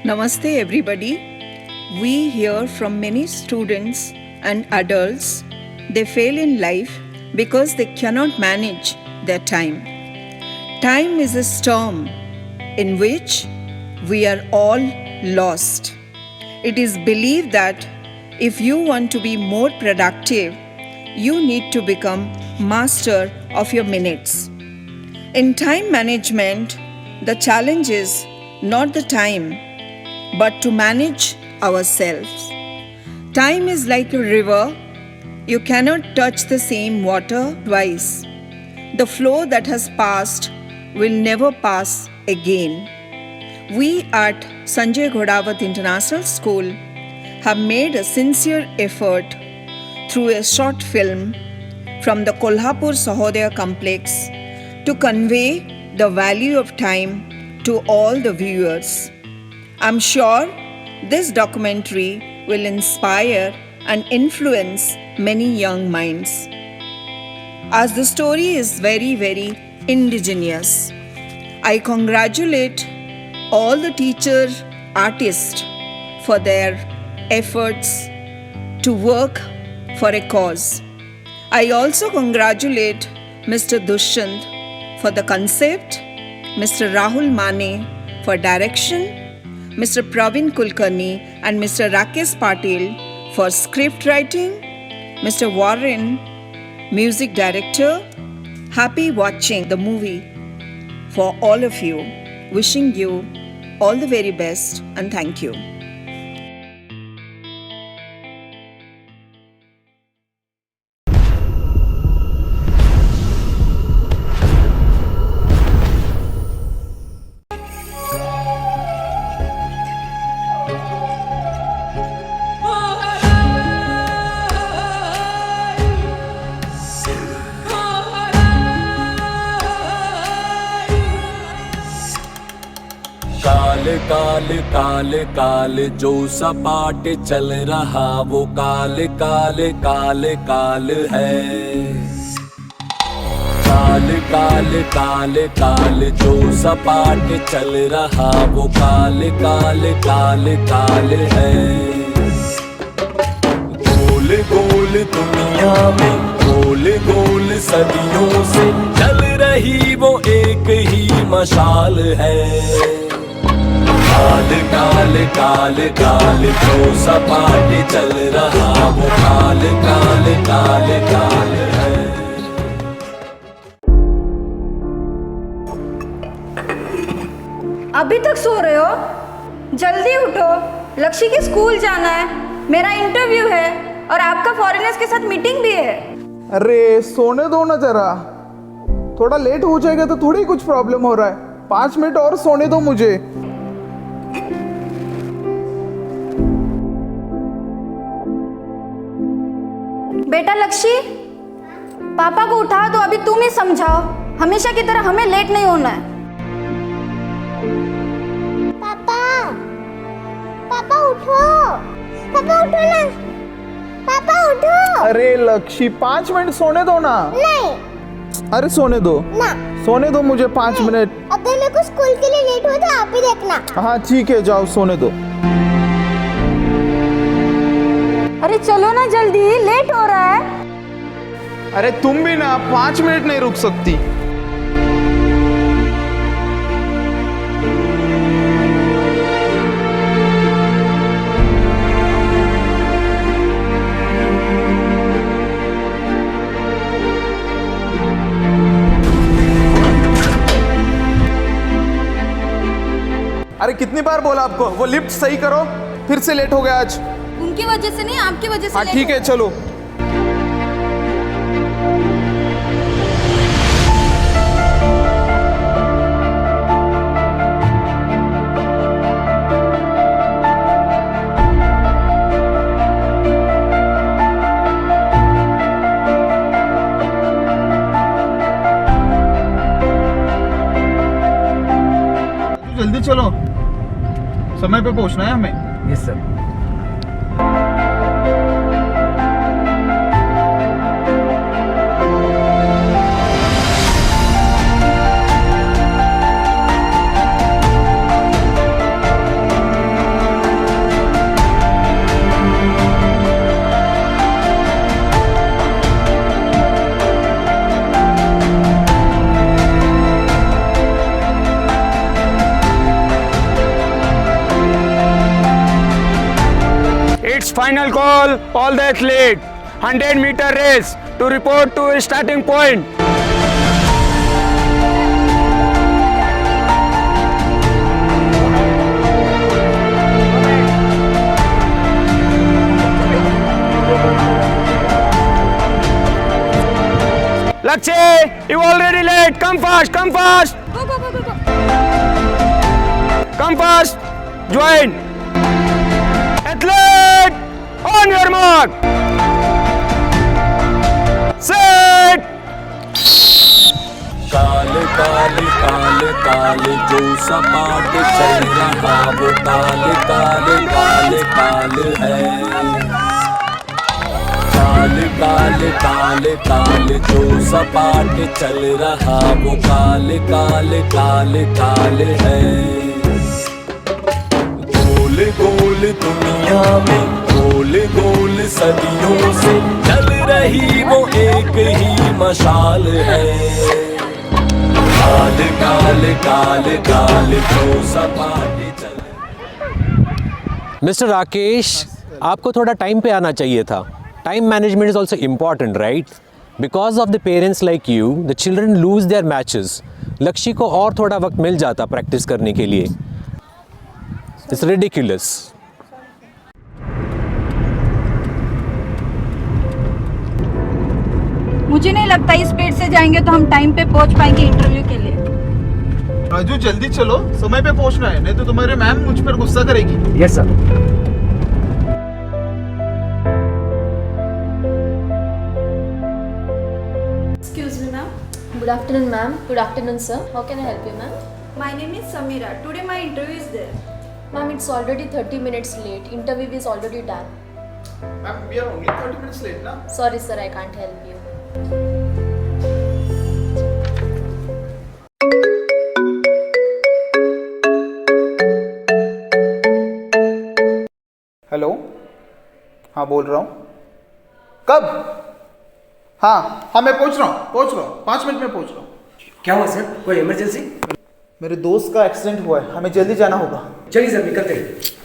Namaste, everybody. We hear from many students and adults they fail in life because they cannot manage their time. Time is a storm in which we are all lost. It is believed that if you want to be more productive, you need to become master of your minutes. In time management, the challenge is not the time, but to manage ourselves. Time is like a river. You cannot touch the same water twice. The flow that has passed will never pass again. We at Sanjay Ghodawat International School have made a sincere effort through a short film from the Kolhapur Sahodaya complex to convey the value of time to all the viewers. I'm sure this documentary will inspire and influence many young minds. As the story is very, very indigenous, I congratulate all the teacher artists for their efforts to work for a cause. I also congratulate Mr. Dushyant for the concept, Mr. Rahul Mane for direction, Mr. Praveen Kulkarni and Mr. Rakesh Patil for script writing, Mr. Warren, music director. Happy watching the movie for all of you. Wishing you all the very best and thank you. काल काल काल जो सपाट चल रहा वो काल काल काल काल है। काल काल काल काल जो सपाट चल रहा वो काल काल काल काल है। गोल गोल दुनिया में गोल गोल सदियों से चल रही वो एक ही मशाल है। काल काल काल काल जो सपाट चल रहा वो काल काल काल काल है। अभी तक सो रहे हो? जल्दी उठो, लक्ष्य के स्कूल जाना है, मेरा इंटरव्यू है और आपका फॉरेनर्स के साथ मीटिंग भी है। अरे सोने दो ना जरा, थोड़ा लेट हो जाएगा तो थोड़ी कुछ प्रॉब्लम हो रहा है। 5 मिनट और सोने दो मुझे। बेटा लक्ष्य, पापा को उठा दो, अभी तुम ही समझाओ। हमेशा की तरह हमें लेट नहीं होना है। पापा, पापा उठो, पापा उठो ना, पापा उठो। अरे लक्ष्य 5 मिनट सोने दो ना। नहीं। अरे सोने दो ना। सोने दो मुझे 5 मिनट। अगर मेरे को स्कूल के लिए लेट हो तो आप ही देखना। हाँ ठीक है, जाओ सोने दो। अरे चलो ना जल्दी, लेट हो रहा है। अरे तुम भी ना 5 मिनट नहीं रुक सकती। अरे कितनी बार बोला आपको वो लिफ्ट सही करो, फिर से लेट हो गया आज। उनकी वजह से नहीं, आपकी वजह से। हाँ ठीक है, चलो। जल्दी चलो, समय पे पहुंचना है हमें। Yes sir. Final call, all the athletes. 100-meter race to report to starting point. Lakshya, you already late. Come fast, come fast. Go, go, go, go, go. Come fast. Join. Athlete, on your mark. Set. काल काल काल काल जो सपाट चल रहा वो काल काल काल काल है। काल काल काल काल जो सपाट चल रहा वो काल काल काल काल है। गोल गोल दुनिया में गोल गोल सदियों से चल रही वो एक ही मशाल है। काल काल काल काल जो सपाट चल। मिस्टर राकेश, आपको थोड़ा टाइम पे आना चाहिए था. Time management is also important, right? Because of the parents like you the children lose their matches. लक्ष्य को और थोड़ा वक्त मिल जाता प्रैक्टिस करने के लिए. It's ridiculous. मुझे नहीं लगता इस स्पीड से जाएंगे तो हम टाइम पे पहुंच पाएंगे इंटरव्यू के लिए. राजू जल्दी चलो, समय पे पहुंचना है, नहीं तो तुम्हारे मैम मुझ पर गुस्सा करेगी. Yes sir. Excuse me, ma'am. Good afternoon, ma'am. Good afternoon, sir. How can I help you, ma'am? My name is Samira. Today my interview is there. Ma'am, it's already 30 minutes late. Interview is already done. Ma'am, we are only 30 minutes late, na? Sorry, sir. I can't help you. Hello, हाँ बोल रहा हूँ. कब? हाँ मैं पहुँच रहा हूँ 5 मिनट में पहुँच रहा हूँ. क्या हुआ सर? कोई इमरजेंसी? मेरे दोस्त का एक्सीडेंट हुआ है, हमें जल्दी जाना होगा. चलिए सर, निकलते हैं.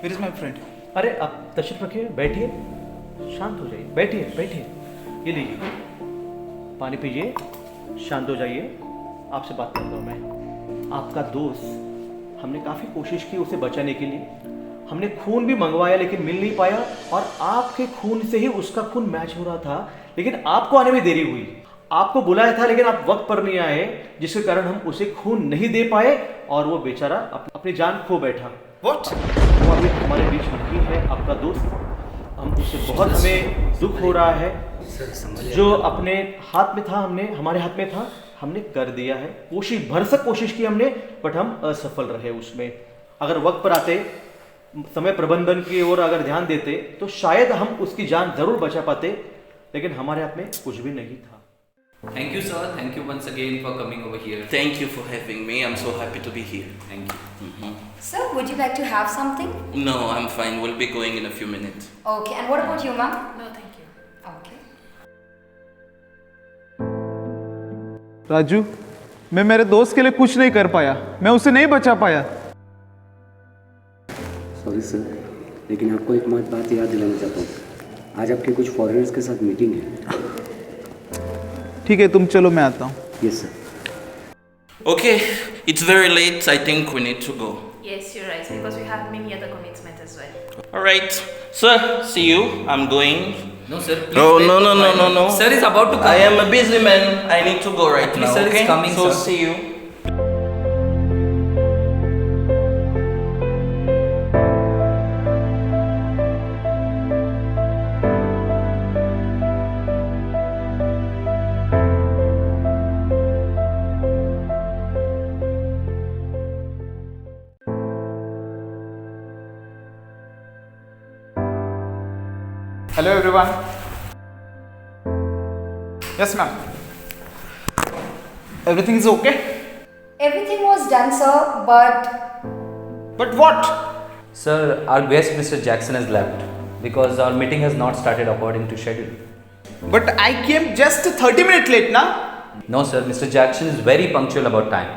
Where is my friend? अरे आप तशरीफ रखिए, बैठिए, शांत हो जाइए, बैठिए बैठिए. ये लीजिए पानी पीजिए, शांत हो जाइए. आपसे बात करता हूँ मैं. आपका दोस्त, हमने काफ़ी कोशिश की उसे बचाने के लिए. हमने खून भी मंगवाया लेकिन मिल नहीं पाया, और आपके खून से ही उसका खून मैच हो रहा था, लेकिन आपको आने में देरी हुई. आपको बुलाया था लेकिन आप वक्त पर नहीं आए, जिसके कारण हम उसे खून नहीं दे पाए और वो बेचारा अपनी जान खो बैठा. What? वो अभी हमारे बीच नहीं है, आपका दोस्त. हम उससे बहुत हमें दुख हो रहा है. जो अपने हाथ में था, हमारे हाथ में था, हमने कर दिया है. भरसक कोशिश की हमने, बट हम असफल रहे उसमें. अगर वक्त पर आते, समय प्रबंधन की ओर अगर ध्यान देते, तो शायद हम उसकी जान जरूर बचा पाते, लेकिन हमारे हाथ में कुछ भी नहीं था. Thank you, sir. Thank you once again for coming over here. Thank you for having me. I'm so happy to be here. Thank you. Sir, would you like to have something? No, I'm fine. We'll be going in a few minutes. Okay, and what about you, ma'am? No, thank you. Okay. Raju, मैं मेरे दोस्त के लिए कुछ नहीं कर पाया, मैं उसे नहीं बचा पाया. सॉरी सर, लेकिन आपको एक बात याद दिलाना चाहता हूँ. आज आपके कुछ फॉरेनर्स के साथ मीटिंग है. ठीक है, तुम चलो, मैं आता हूँ. Yes sir. Okay, it's very late. I think we need to go. Yes, you're right, because we have many other commitments as well. All right, sir. See you. I'm going. No, sir. Please No, wait no, for no, no, my- no, no. Sir is about to come. I am a busy man. I need to go right Actually, now. sir is Okay. coming, So sir. see you. Hello everyone. Yes ma'am. Everything is okay. Everything was done, sir, but but what? Sir, our guest Mr. Jackson has left because our meeting has not started according to schedule. But I came just 30 minute late ना. No sir, Mr. Jackson is very punctual about time.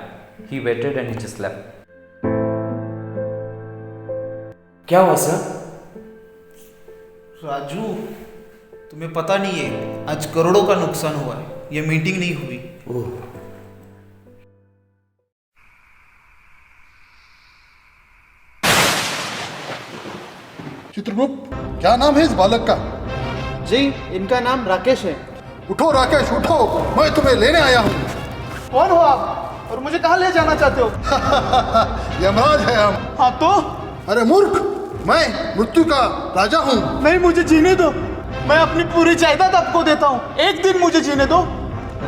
He waited and he just left. क्या हुआ sir? Raju, तुम्हें पता नहीं है आज करोड़ों का नुकसान हुआ है. ये मीटिंग नहीं हुई. चित्रगुप्त, क्या नाम है इस बालक का? जी, इनका नाम राकेश है. उठो राकेश, उठो, मैं तुम्हें लेने आया हूँ. कौन हो आप और मुझे कहाँ ले जाना चाहते हो? यमराज है हम. हाँ तो? अरे मूर्ख, मैं मृत्यु का राजा हूँ. नहीं, मुझे जीने दो. मैं अपनी पूरी जायदाद आपको देता हूँ. एक दिन मुझे जीने दो.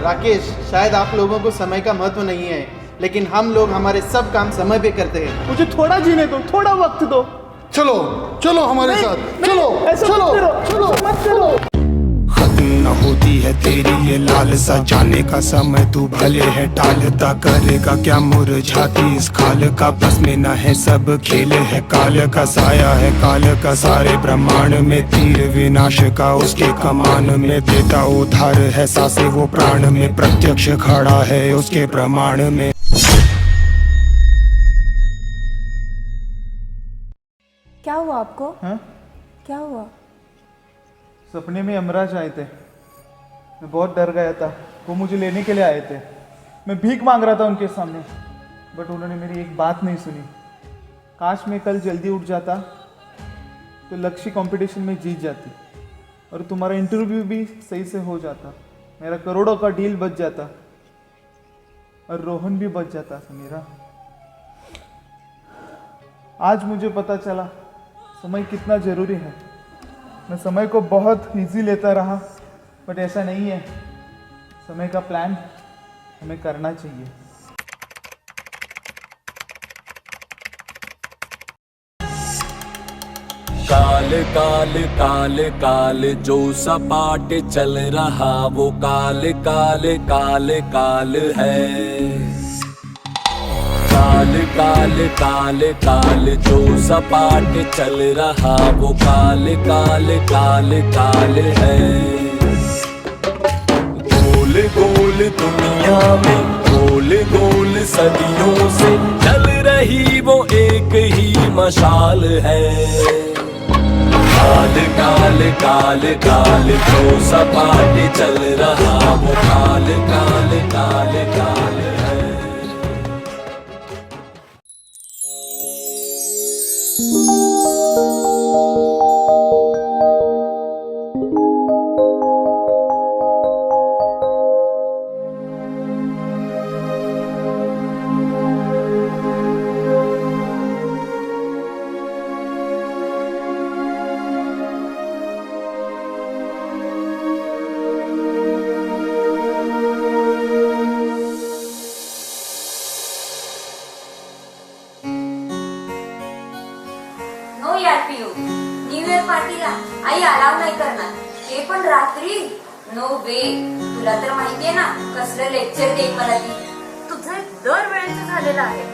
राकेश, शायद आप लोगों को समय का महत्व नहीं है, लेकिन हम लोग हमारे सब काम समय पे करते हैं. मुझे थोड़ा जीने दो, थोड़ा वक्त दो. चलो चलो हमारे साथ. चलो चलो चलो चलो. खत्म न होती है तेरी ये लालसा, जाने का समय तू भले है टालता, करेगा क्या मुरझाती इस खाल का. बस में न है सब खेल है काल का, साया है काल का सारे ब्रह्मांड में, तीर विनाश का उसके कमान में, देता उधार है सांसें वो प्राण में, प्रत्यक्ष खड़ा है उसके प्रमाण में. क्या हुआ आपको? हाँ? क्या हुआ? सपने में यमराज आए थे. मैं बहुत डर गया था. वो मुझे लेने के लिए आए थे. मैं भीख मांग रहा था उनके सामने, बट उन्होंने मेरी एक बात नहीं सुनी. काश मैं कल जल्दी उठ जाता तो लक्ष्य कंपटीशन में जीत जाती और तुम्हारा इंटरव्यू भी सही से हो जाता. मेरा करोड़ों का डील बच जाता और रोहन भी बच जाता. समीरा, आज मुझे पता चला समय कितना ज़रूरी है. मैं समय को बहुत इजी लेता रहा, बट ऐसा नहीं है. समय का प्लान हमें करना चाहिए. काल काल काल काल जो सपाट चल रहा वो काल काल काल काल है. काल काल काल काल जो सपाट चल रहा वो काल काल काल काल है. गोल गोल दुनिया में गोल गोल सदियों से चल रही वो एक ही मशाल है. काल काल काल काल जो सपाट चल रहा वो काल काल काल काल है. नो यार पियू, न्यू इयर पार्टीला आई अलाव नाही करणार. ते पण रात्री. नो वे. तुला तर माहितीये ना कसलं लेक्चर देईल मला ती. तुझं दरवेळेचं झालेलं आहे.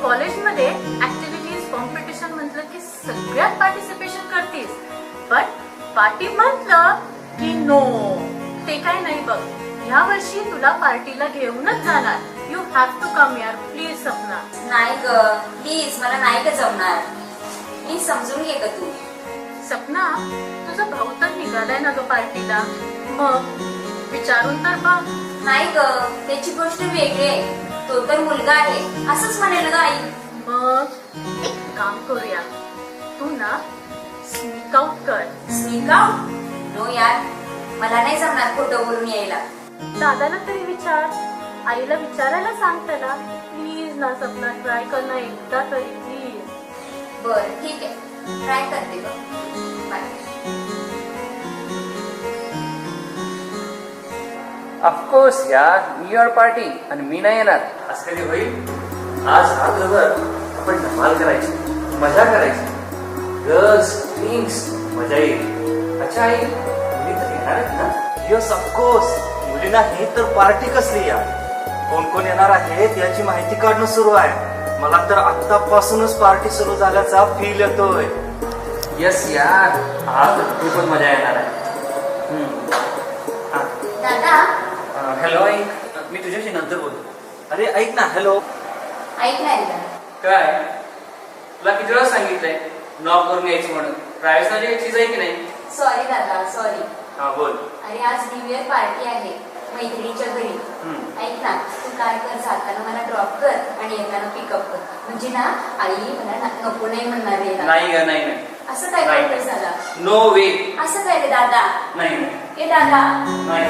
कॉलेजमध्ये ऍक्टिव्हिटीज कॉम्पिटिशन म्हटलं की सगळ्यात पार्टिसिपेशन करतीस, पण पार्टी म्हटलं की नो. ते काय नाही बघ, ह्या वर्षी तुला पार्टीला घेऊनच जाणार. यू हॅव टू कम यार प्लीज. सपना नाही ग, प्लीज मला नाही का जमणार. मी समजून घे ग तू. सपना, तुझा भाऊ तर निघालाय ना ग पार्टीला, मग विचारून तर बघ. नाही ग, त्याची गोष्ट वेगळी आहे. तो तर मुलगा आहे असंच म्हणेल ग आई. मग एक काम करूया, तू ना स्नीक आउट कर. Sneak out? नो यार, मला नाही जमणार खोटं बोलून यायला. दादाला तरी विचार, आईला विचारायला सांग त्याला. प्लीज ना सपना, ट्राय कर ना एकदा तरी प्लीज. बर ठीक आहे, ट्राय करते बघ. बाय. ऑफकोर्स यार, न्यू इयर पार्टी आणि मी नाही येणार. असं कधी होईल? आज रात्रभर आपण धमाल करायची, मजा करायची, गर्ल्स ड्रिंक्स, मजा येईल. अच्छा आई मुली तर येणार आहेत ना? Yes of course. मुलींना हे तर पार्टी कसली या. कोण कोण येणार आहेत याची माहिती काढणं सुरू आहे. मला तर आतापासूनच पार्टी सुरू झाल्याचा फील येतोय. यस यार, आज खूपच मजा येणार आहे. दादा हॅलो आई, मी तुझ्याशी नंतर बोलतो. अरे ऐक ना, हॅलो. ऐक ना एकदा. काय तुला किती वेळा सांगितलंय नॉक करून यायची म्हणून? प्रायव्हेट नावाची काही चीज आहे की नाही? सॉरी दादा, सॉरी. हा बोल. अरे आज न्यू इयर पार्टी आहे मैत्रिणीच्या घरी. ऐक ना, तू काय कर, जाताना मला ड्रॉप कर आणि येताना पिकअप कर. म्हणजे ना आई मला नको नाही म्हणणार आहे. नाही ग, नाही नाही. असं काय करतोस दादा? नो वे. असं काय रे दादा? नाही ए दादा, नाही.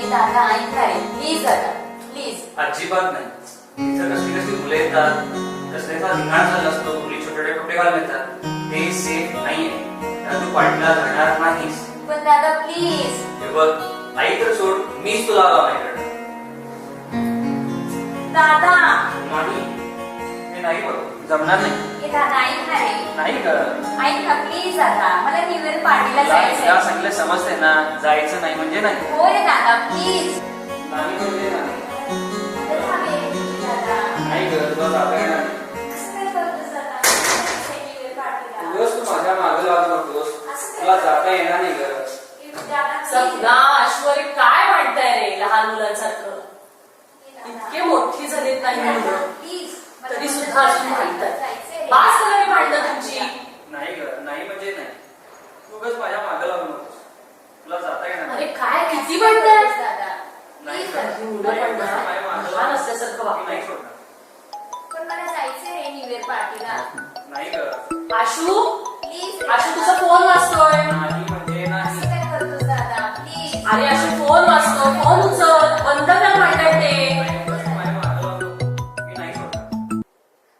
ए दादा ऐक ना रे, प्लीज दादा, प्लीज. अजिबात नाही. इथं कसली कसली मुलं येतात, कसल्याचा धिंगाणा झाला असतो, मुली छोटे छोटे कपडे घालून येतात. ते सेफ नाहीये. तू पार्टीला जाणार नाहीस. पण दादा प्लीज. हे बघ, आई तर सोड, मीच तुला लावायकडे. दादा नाही, हे नाही बघ, जमणार नाही. ए दादा ऐक ना रे. नाही ग. ऐक ना प्लीज दादा, मला न्यू इयर पार्टीला तुला जायचंय. सांगितलं समजते ना, जायचं नाही म्हणजे नाही. हो रे दादा प्लीज. नाही म्हणजे नाही. अरे हा रे दादा. नाही ग, तुला जाता येणार नाही. असं काय करतोस दादा? न्यू इयर पार्टीला. उगाच तू माझ्या मागे लागू नकोस. तुला जाता येणार नाही ग. सपना ऐश्वर्य काय म्हणताय रे लहान मुलांसारखं? इतके मोठी झालीत नाही मुलं तरी सुद्धा अजून भांडतात. बास करा रे भांडणं तुमची. नाही ग, नाही म्हणजे नाही. उगाच माझ्या मागे लागू नकोस. तुला जाता येणार अरे नाही. काय किती भांडतात दादा नाही ग. मुलं पण लहान असल्यासारखं मी वागतात. नाही सोडणार. पण मला जायचंय रे न्यू इयर पार्टीला. नाही ग. आशू, प्लीज. आशू तुझा फोन वाजतोय. नाही म्हणजे नाही. असं काय करतोस दादा? प्लीज. अरे आशू फोन वाजतोय, फोन उचल. बंद कर भांडण ते.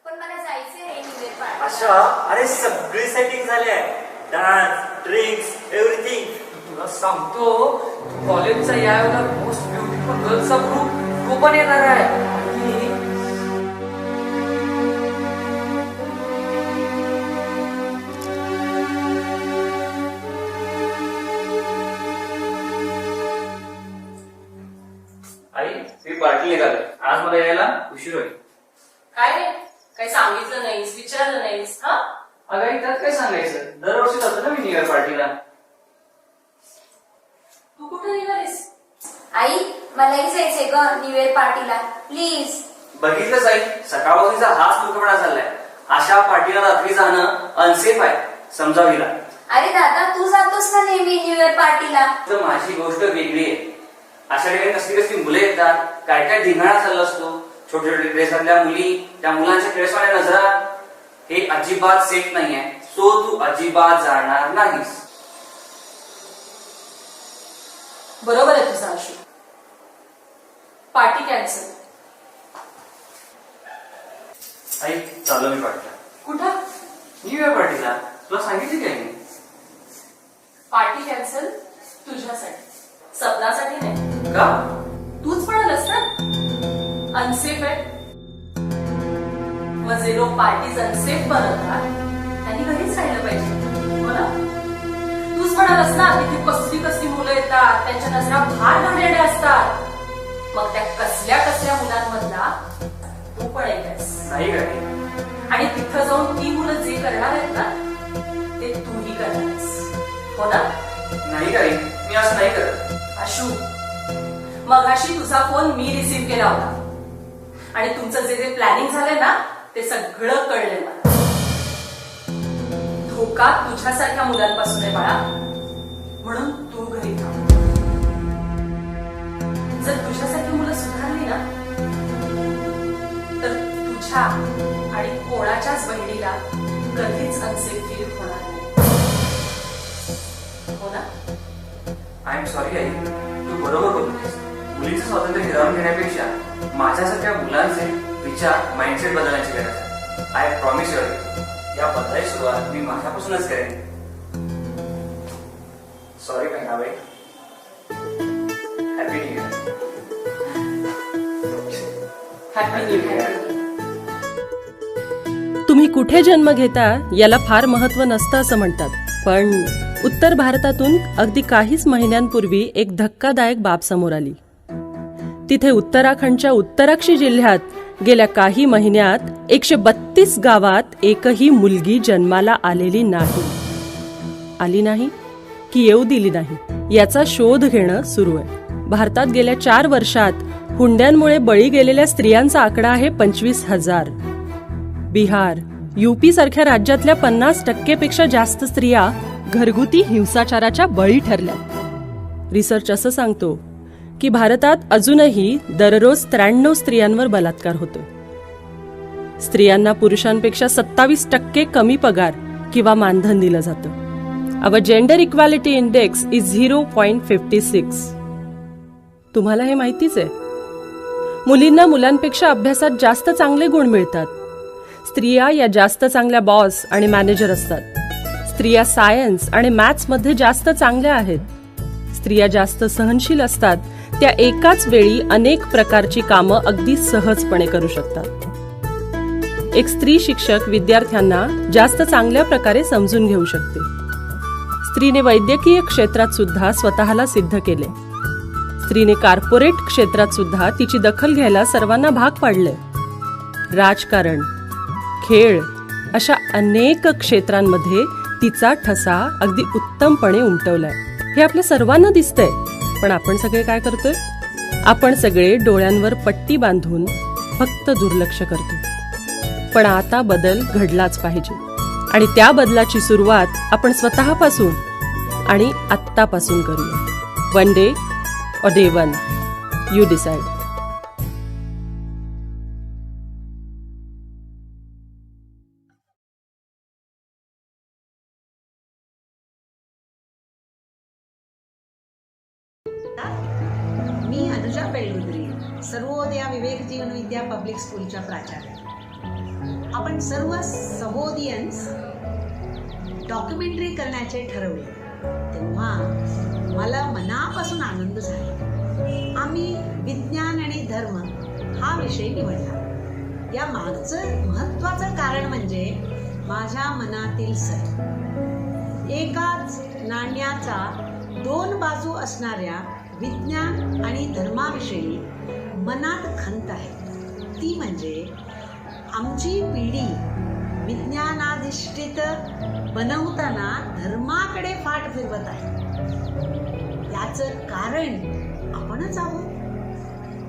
पण मला जायचंय रे न्यू इयर पार्टीला. अच्छा, अरे सगळी सेटिंग झाली आहे. Dance, drinks, everything. तुला सांगतो, कॉलेजचा यावेळेला मोस्ट ब्युटिफुल गर्ल्सचा ग्रुप तो पण येणार आहे. आणि आई, मी पार्टी निघाले. आज मला यायला उशीर होईल. काय रे, काही सांगितलं नाहीस, विचारलं नाहीस? हा अगं त्यात काय सांगायचं, दरवर्षी जातो ना मी न्यू इयर पार्टीला. तू कुठे निघालीस? आई मलाही जायचंय ग न्यू इयर पार्टीला. प्लीज. बघितलंच आई, सकाळपासूनचा हाच मूर्खपणा चाललाय. अशा पार्टीला रात्री जाणं अनसेफ आहे, समजावीला. अरे दादा तू जातोस ना नेहमी न्यू इयर पार्टीला. तर माझी गोष्ट वेगळी आहे. अशा ठिकाणी कसली कसली मुलं येतात, काय काय धिंगाणा चालला असतो. छोटे छोटे ड्रेस घातल्या मुली, त्या मुलांच्या ड्रेसवाल्या नजरा. हे अजिबात सेफ नाहीये. सो तू अजिबात जाणार नाहीस. बरोबर आहे तुझा आशू. Party cancel. आई चालू मी पार्टीला. कुठं? न्यू इयर पार्टीला. तुला सांगितली काय मी? पार्टी कॅन्सल तुझ्यासाठी, सपनासाठी नाही. का? तूच म्हणालस ना अनसेफ आहे. मग जे लोक पार्टीज अनसेफ बनवतात त्यांनी घरीच राहिलं पाहिजे, हो ना? तूच म्हणालस ना तिथे कसली कसली मुलं येतात, त्यांच्या नजरा फार घाणेरड्या असतात. मग त्या कसल्या कसल्या मुलांमधला तू पण ऐकायस. नाही काय. आणि तिथं जाऊन ती मुलं जे करणार आहेत ना ते तूही करणारस, हो ना? नाही काय, मी असं नाही करत. आशू, मगाशी तुझा फोन मी रिसीव्ह केला होता आणि तुमचं जे जे प्लॅनिंग झालंय ना ते सगळं कळलंय मला. धोका तुझ्यासारख्या मुलांपासून आहे बाळा, म्हणून तू घरी थांब. जर तुझ्यासारखी मुलं सुधारली ना तर तुझ्या आणि कोणाच्याच बहिणीला कधीच अनसेफ फील होणार नाही, हो ना? आय एम सॉरी आई, तू बरोबर बोलतेस. मुलीचं स्वातंत्र्य हिरावून घेण्यापेक्षा माझ्यासारख्या मुलांचे विचार, माइंडसेट बदलण्याची गरज आहे. आय प्रॉमिस यू, या बदलाची सुरुवात मी माझ्यापासूनच करेन. Sorry Bahinabai. Happy new year. Happy new year. तुम्ही कुठे जन्म घेता याला फार महत्व नसतं असं म्हणतात, पण उत्तर भारतातून अगदी काहीच महिन्यांपूर्वी एक धक्कादायक बाब समोर आली. तिथे उत्तराखंडच्या उत्तराक्षी जिल्ह्यात गेल्या काही महिन्यात 132 गावात एकही मुलगी जन्माला आलेली नाही की येऊ दिली नाही याचा शोध घेणं सुरू आहे. भारतात गेल्या 4 वर्षात हुंड्यांमुळे बळी गेलेल्या स्त्रियांचा आकडा आहे 25,000. बिहार, यूपी सारख्या राज्यातल्या 50% पेक्षा जास्त स्त्रिया घरगुती हिंसाचाराच्या बळी ठरल्या. रिसर्च असं सांगतो की भारतात अजूनही दररोज 93 स्त्रियांवर बलात्कार होतो. स्त्रियांना पुरुषांपेक्षा 27% कमी पगार किंवा मानधन दिलं जातं. अवर जेंडर इक्वॅलिटी इंडेक्स इज 0.56. तुम्हाला हे माहितीच आहे. मुलींना मुलांपेक्षा अभ्यासात जास्त चांगले गुण मिळतात. स्त्रिया या जास्त चांगल्या बॉस आणि मॅनेजर असतात. स्त्रिया सायन्स आणि मॅथ्समध्ये जास्त चांगल्या आहेत. स्त्रिया जास्त सहनशील असतात. त्या एकाच वेळी अनेक प्रकारची कामं अगदी सहजपणे करू शकतात. एक स्त्री शिक्षक विद्यार्थ्यांना जास्त चांगल्या प्रकारे समजून घेऊ शकते. स्त्रीने वैद्यकीय क्षेत्रात सुद्धा स्वतःला सिद्ध केले. स्त्रीने कॉर्पोरेट क्षेत्रात सुद्धा तिची दखल घ्यायला सर्वांना भाग पाडले. राजकारण, खेळ अशा अनेक क्षेत्रांमध्ये तिचा ठसा अगदी उत्तमपणे उमटवलाय. हे आपल्या सर्वांना दिसतंय, पण आपण सगळे काय करतोय? आपण सगळे डोळ्यांवर पट्टी बांधून फक्त दुर्लक्ष करतो. पण आता बदल घडलाच पाहिजे आणि त्या बदलाची सुरुवात आपण स्वतःपासून आणि आत्तापासून करूया. One day or day one, you decide. मी अनुजा पेलगुद्री, सर्वोदया विवेक जीवन विद्या पब्लिक स्कूलच्या प्राचार्य. आपण सर्व सहोदियन्स डॉक्युमेंटरी करण्याचे ठरवले तेव्हा मला मनापासून आनंद झाला. आम्ही विज्ञान आणि धर्म हा विषय निवडला. या मागचं महत्त्वाचं कारण म्हणजे माझ्या मनातील सर. एकाच नाण्याचा 2 बाजू असणाऱ्या विज्ञान आणि धर्माविषयी मनात खंत आहे. ती म्हणजे आमची पिढी विज्ञानाधिष्ठित बनवताना धर्माकडे पाठ फिरवत आहे. याचं कारण आपणच आहोत.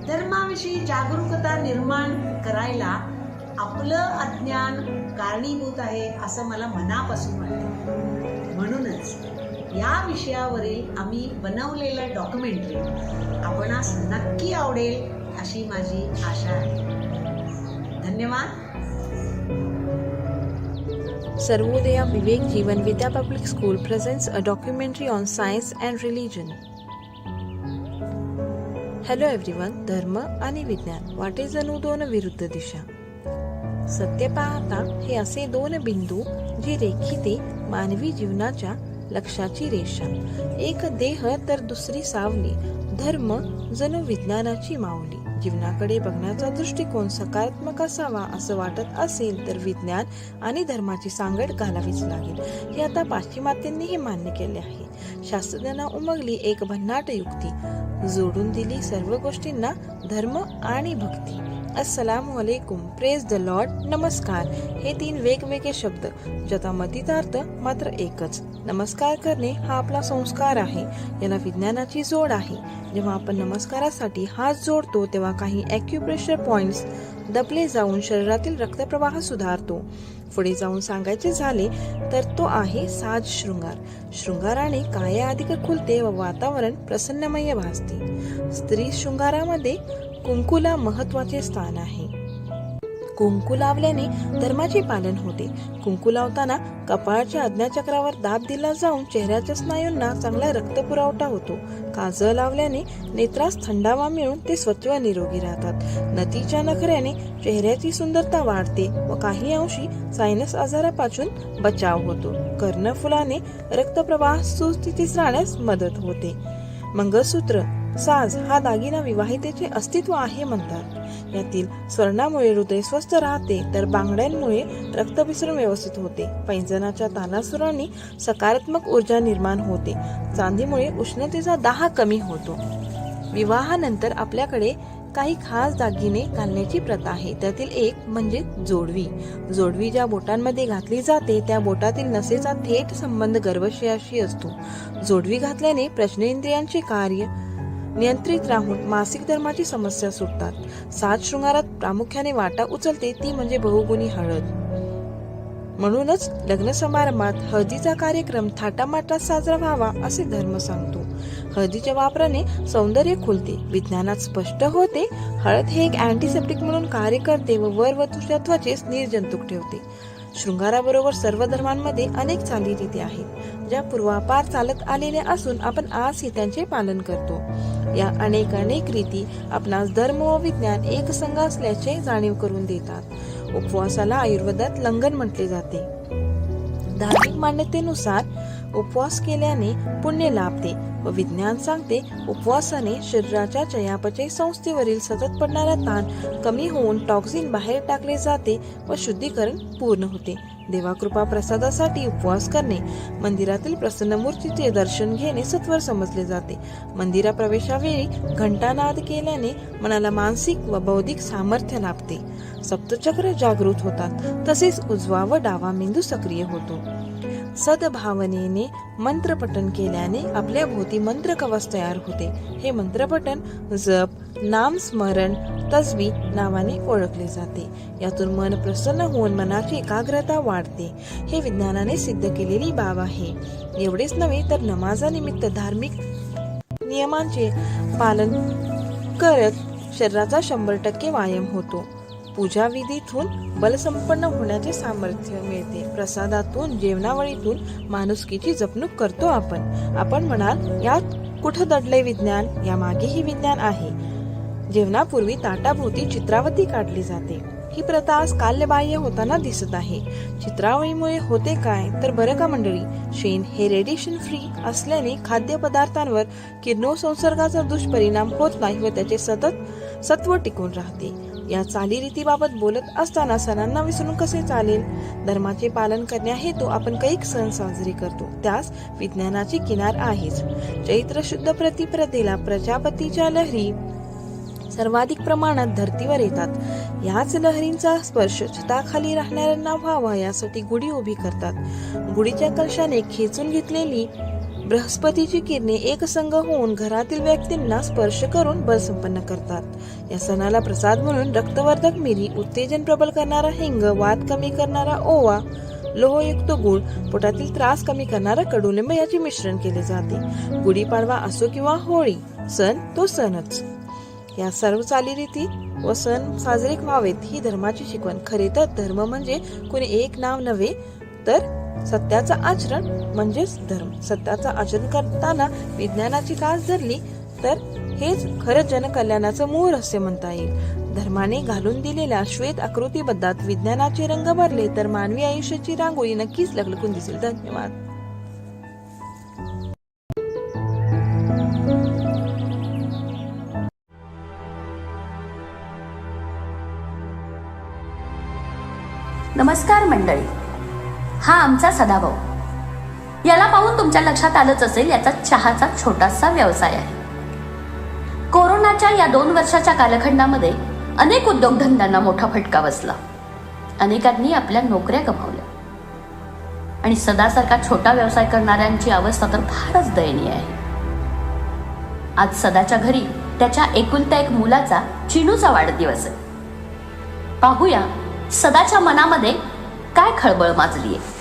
धर्माविषयी जागरूकता निर्माण करायला आपलं अज्ञान कारणीभूत आहे असं मला मनापासून वाटतं. म्हणूनच या विषयावरील आम्ही बनवलेलं डॉक्युमेंटरी आपणास नक्की आवडेल अशी माझी आशा आहे. धन्यवाद. Sarvodaya Vivek Jeevan Vidya Public School presents a documentary on science and religion. Hello everyone, धर्म आणि विज्ञान वाटे जणू 2 विरुद्ध दिशा. सत्य पाहता हे असे 2 बिंदू जे रेखिते मानवी जीवनाच्या लक्ष्याची रेषा. एक देह तर दुसरी सावली. धर्म जणू विज्ञानाची माऊली. जीवनाकडे बघण्याचा दृष्टिकोन सकारात्मक असावा असं वाटत असेल तर विज्ञान आणि धर्माची सांगड घालावीच लागेल. हे आता पाश्चिमात्यांनीही मान्य केले आहे. शास्त्रज्ञांना उमगली एक भन्नाट युक्ती. जोडून दिली सर्व गोष्टींना धर्म आणि भक्ती. अस्सलामु अलैकुम, प्रेज द लॉर्ड, नमस्कार हे 3 वेगवेगळे शब्द ज्याचा मतितार्थ मात्र एकच. नमस्कार करणे हा आपला संस्कार आहे. याला विज्ञानाची जोड आहे. जेव्हा आपण नमस्कारासाठी हात जोडतो तेव्हा काही ॲक्युप्रेशर पॉइंट्स दबले जाऊन शरीरातील रक्तप्रवाह सुधारतो. पुढे जाऊन सांगायचे झाले तर तो आहे साज शृंगार. शृंगाराने काय अधिक खुलते व वातावरण प्रसन्नमय भासते. स्त्री शृंगारामध्ये कुंकुला महत्वाचे स्थान आहे. कुंकू लावल्याने धर्माचे पालन होते. कुंकू लावताना कपाळाच्या आज्ञाचक्रावर दाब दिला जाऊन चेहऱ्याच्या स्नायूंना चांगला रक्तपुरवठा होतो. काजळ लावल्याने नेत्रास थंडावा मिळून ते स्वच्छ व निरोगी राहतात. नतीच्या नखऱ्याने चेहऱ्याची सुंदरता वाढते व काही अंशी सायनस आजारापासून बचाव होतो. कर्णफुलाने रक्तप्रवाह सुस्थितीत राहण्यास मदत होते. मंगळसूत्र साज हा दागिना विवाहितेचे अस्तित्व आहे म्हणतात. यातील स्वर्णामुळे हृदय स्वस्थ राहते, तर बांगड्यांमुळे रक्तभिसरण व्यवस्थित होते. पैंजणाच्या तालासुरांनी सकारात्मक ऊर्जा निर्माण होते. चांदीमुळे उष्णतेचा दाह कमी होतो. विवाहानंतर आपल्याकडे काही खास दागिने घालण्याची प्रथा आहे. त्यातील एक म्हणजे जोडवी. जोडवी ज्या बोटांमध्ये घातली जाते त्या बोटातील नसेचा थेट संबंध गर्भाशयाशी असतो. जोडवी घातल्याने प्रजननेंद्रियांचे कार्य नियंत्रित राहून मासिक धर्माची समस्या सुटतात. साज शृंगारात प्रामुख्याने वाटा उचलते ती म्हणजे बहुगुणी हळद. म्हणूनच लग्न समारंभात हळदीचा कार्यक्रम थाटामाटात साजरा व्हावा असे धर्म सांगतो. हळदीच्या वापराने सौंदर्य खुलते. विज्ञानात स्पष्ट होते हळद हे एक अँटीसेप्टिक म्हणून कार्य करते व वरवधूच्या त्वचेस निर्जंतुक ठेवते. शृंगाराबरोबर सर्व धर्मांमध्ये अनेक चालीरीती आहेत ज्या पूर्वापार चालत आलेल्या असून आपण आजही त्यांचे पालन करतो. या अनेक रीती आपणास धर्म व विज्ञान एक संघ असल्याचे जाणीव करून देतात. उपवासाला आयुर्वेदात लंघन म्हटले जाते. धार्मिक मान्यतेनुसार उपवास केल्याने पुण्य लाभते व विज्ञान सांगते उपवासाने शरीराच्या चयापचय संस्थेवरील सतत पडणारा ताण कमी होऊन टॉक्सिन बाहेर टाकले जाते व शुद्धीकरण पूर्ण होते. देवाकृपा प्रसादासाठी उपवास करणे, मंदिरातील प्रसन्न मूर्तीचे दर्शन घेणे सत्वर समजले जाते. मंदिरा प्रवेशावेळी घंटानाद केल्याने मनाला मानसिक व बौद्धिक सामर्थ्य लाभते. सप्तचक्र जागृत होतात, तसेच उजवा व डावा मेंदू सक्रिय होतो. सद्भावनेने मंत्रपठन केल्याने आपल्या भोवती मंत्र कवच तयार होते. हे मंत्रपठन जप, नामस्मरण, तस्बी नावाने ओळखले जाते. यातून मन प्रसन्न होऊन मनाची एकाग्रता वाढते. हे विज्ञानाने सिद्ध केलेली बाब आहे. एवढेच नव्हे तर नमाजानिमित्त धार्मिक नियमांचे पालन करत शरीराचा 100% व्यायाम होतो. पूजा विधीतून बलसंपन्न होण्याचे सामर्थ्य मिळते. प्रसादातून, जेवणावळीतून माणुसकीची जपणूक करतो आपण म्हणाल यात कुठं दडलंय विज्ञान? या मागेही विज्ञान आहे. जेवणापूर्वी ताटाभोवती चित्रावती काढली जाते. ही प्रथा आज काल्यबाह्य होताना दिसत आहे. चित्रावळीमुळे होते काय तर बरं का मंडळी, शेण हे रेडिएशन फ्री असल्याने खाद्यपदार्थांवर किरणोत्सर्गाचा दुष्परिणाम होत नाही व त्याचे सत्व टिकून राहते. या चालीरीतीबाबत बोलत असताना सणांना विसरून कसे चालेल? धर्माचे पालन करण्याहेतू आपण कैक सण साजरे करतो, त्यास विज्ञानाची किनार आहेच. चैत्र शुद्ध प्रतिपदेला प्रजापतीच्या लहरी सर्वाधिक प्रमाणात धर्तीवर येतात. याच लहरींचा स्पर्श छताखाली राहणाऱ्यांना व्हावा यासाठी गुढी उभी करतात. गुढीच्या कलशाने खेचून घेतलेली बृहस्पतीची किरणे एकसंग होऊन घरातील व्यक्तींना स्पर्श करून बल संपन्न करतात. या सणाला प्रसाद म्हणून रक्तवर्धक मिरी, उत्तेजन प्रबल करणारा हिंग, वात कमी करणारा ओवा, लोहयुक्त गुळ, पोटातील त्रास कमी करणारा कडुलिंब याचे मिश्रण केले जाते. गुढीपाडवा असो किंवा होळी, सण तो सणच. या सर्व चालीरीती व सण साजरे व्हावेत ही धर्माची शिकवण. खरे तर धर्म म्हणजे कोणी एक नाव नव्हे तर सत्याचा आचरण म्हणजेच धर्म. सत्याचा आचरण करताना विज्ञानाची कास धरली तर हेच खरं जनकल्याणाचं मूळ रहस्य म्हणता येईल. धर्माने घालून दिलेल्या श्वेत आकृतीबद्धात विज्ञानाचे रंग भरले तर मानवी आयुष्याची रांगोळी नक्कीच लखलखून दिसेल. धन्यवाद. नमस्कार मंडळी, हा आमचा सदाभाऊ. याला पाहून तुमच्या लक्षात आलंच असेल याचा चहाचा छोटासा व्यवसाय आहे. कोरोनाच्या या 2 वर्षाच्या कालखंडामध्ये अनेक उद्योगधंद्यांना मोठा फटका बसला. अनेकांनी आपल्या नोकऱ्या गमावल्या आणि सदासारखा छोटा व्यवसाय करणाऱ्यांची अवस्था तर फारच दयनीय आहे. आज सदाच्या घरी त्याच्या एकुलत्या एक मुलाचा चिनूचा वाढदिवस आहे. पाहूया सदाच्या मनामध्ये काय खळबळ माजली आहे.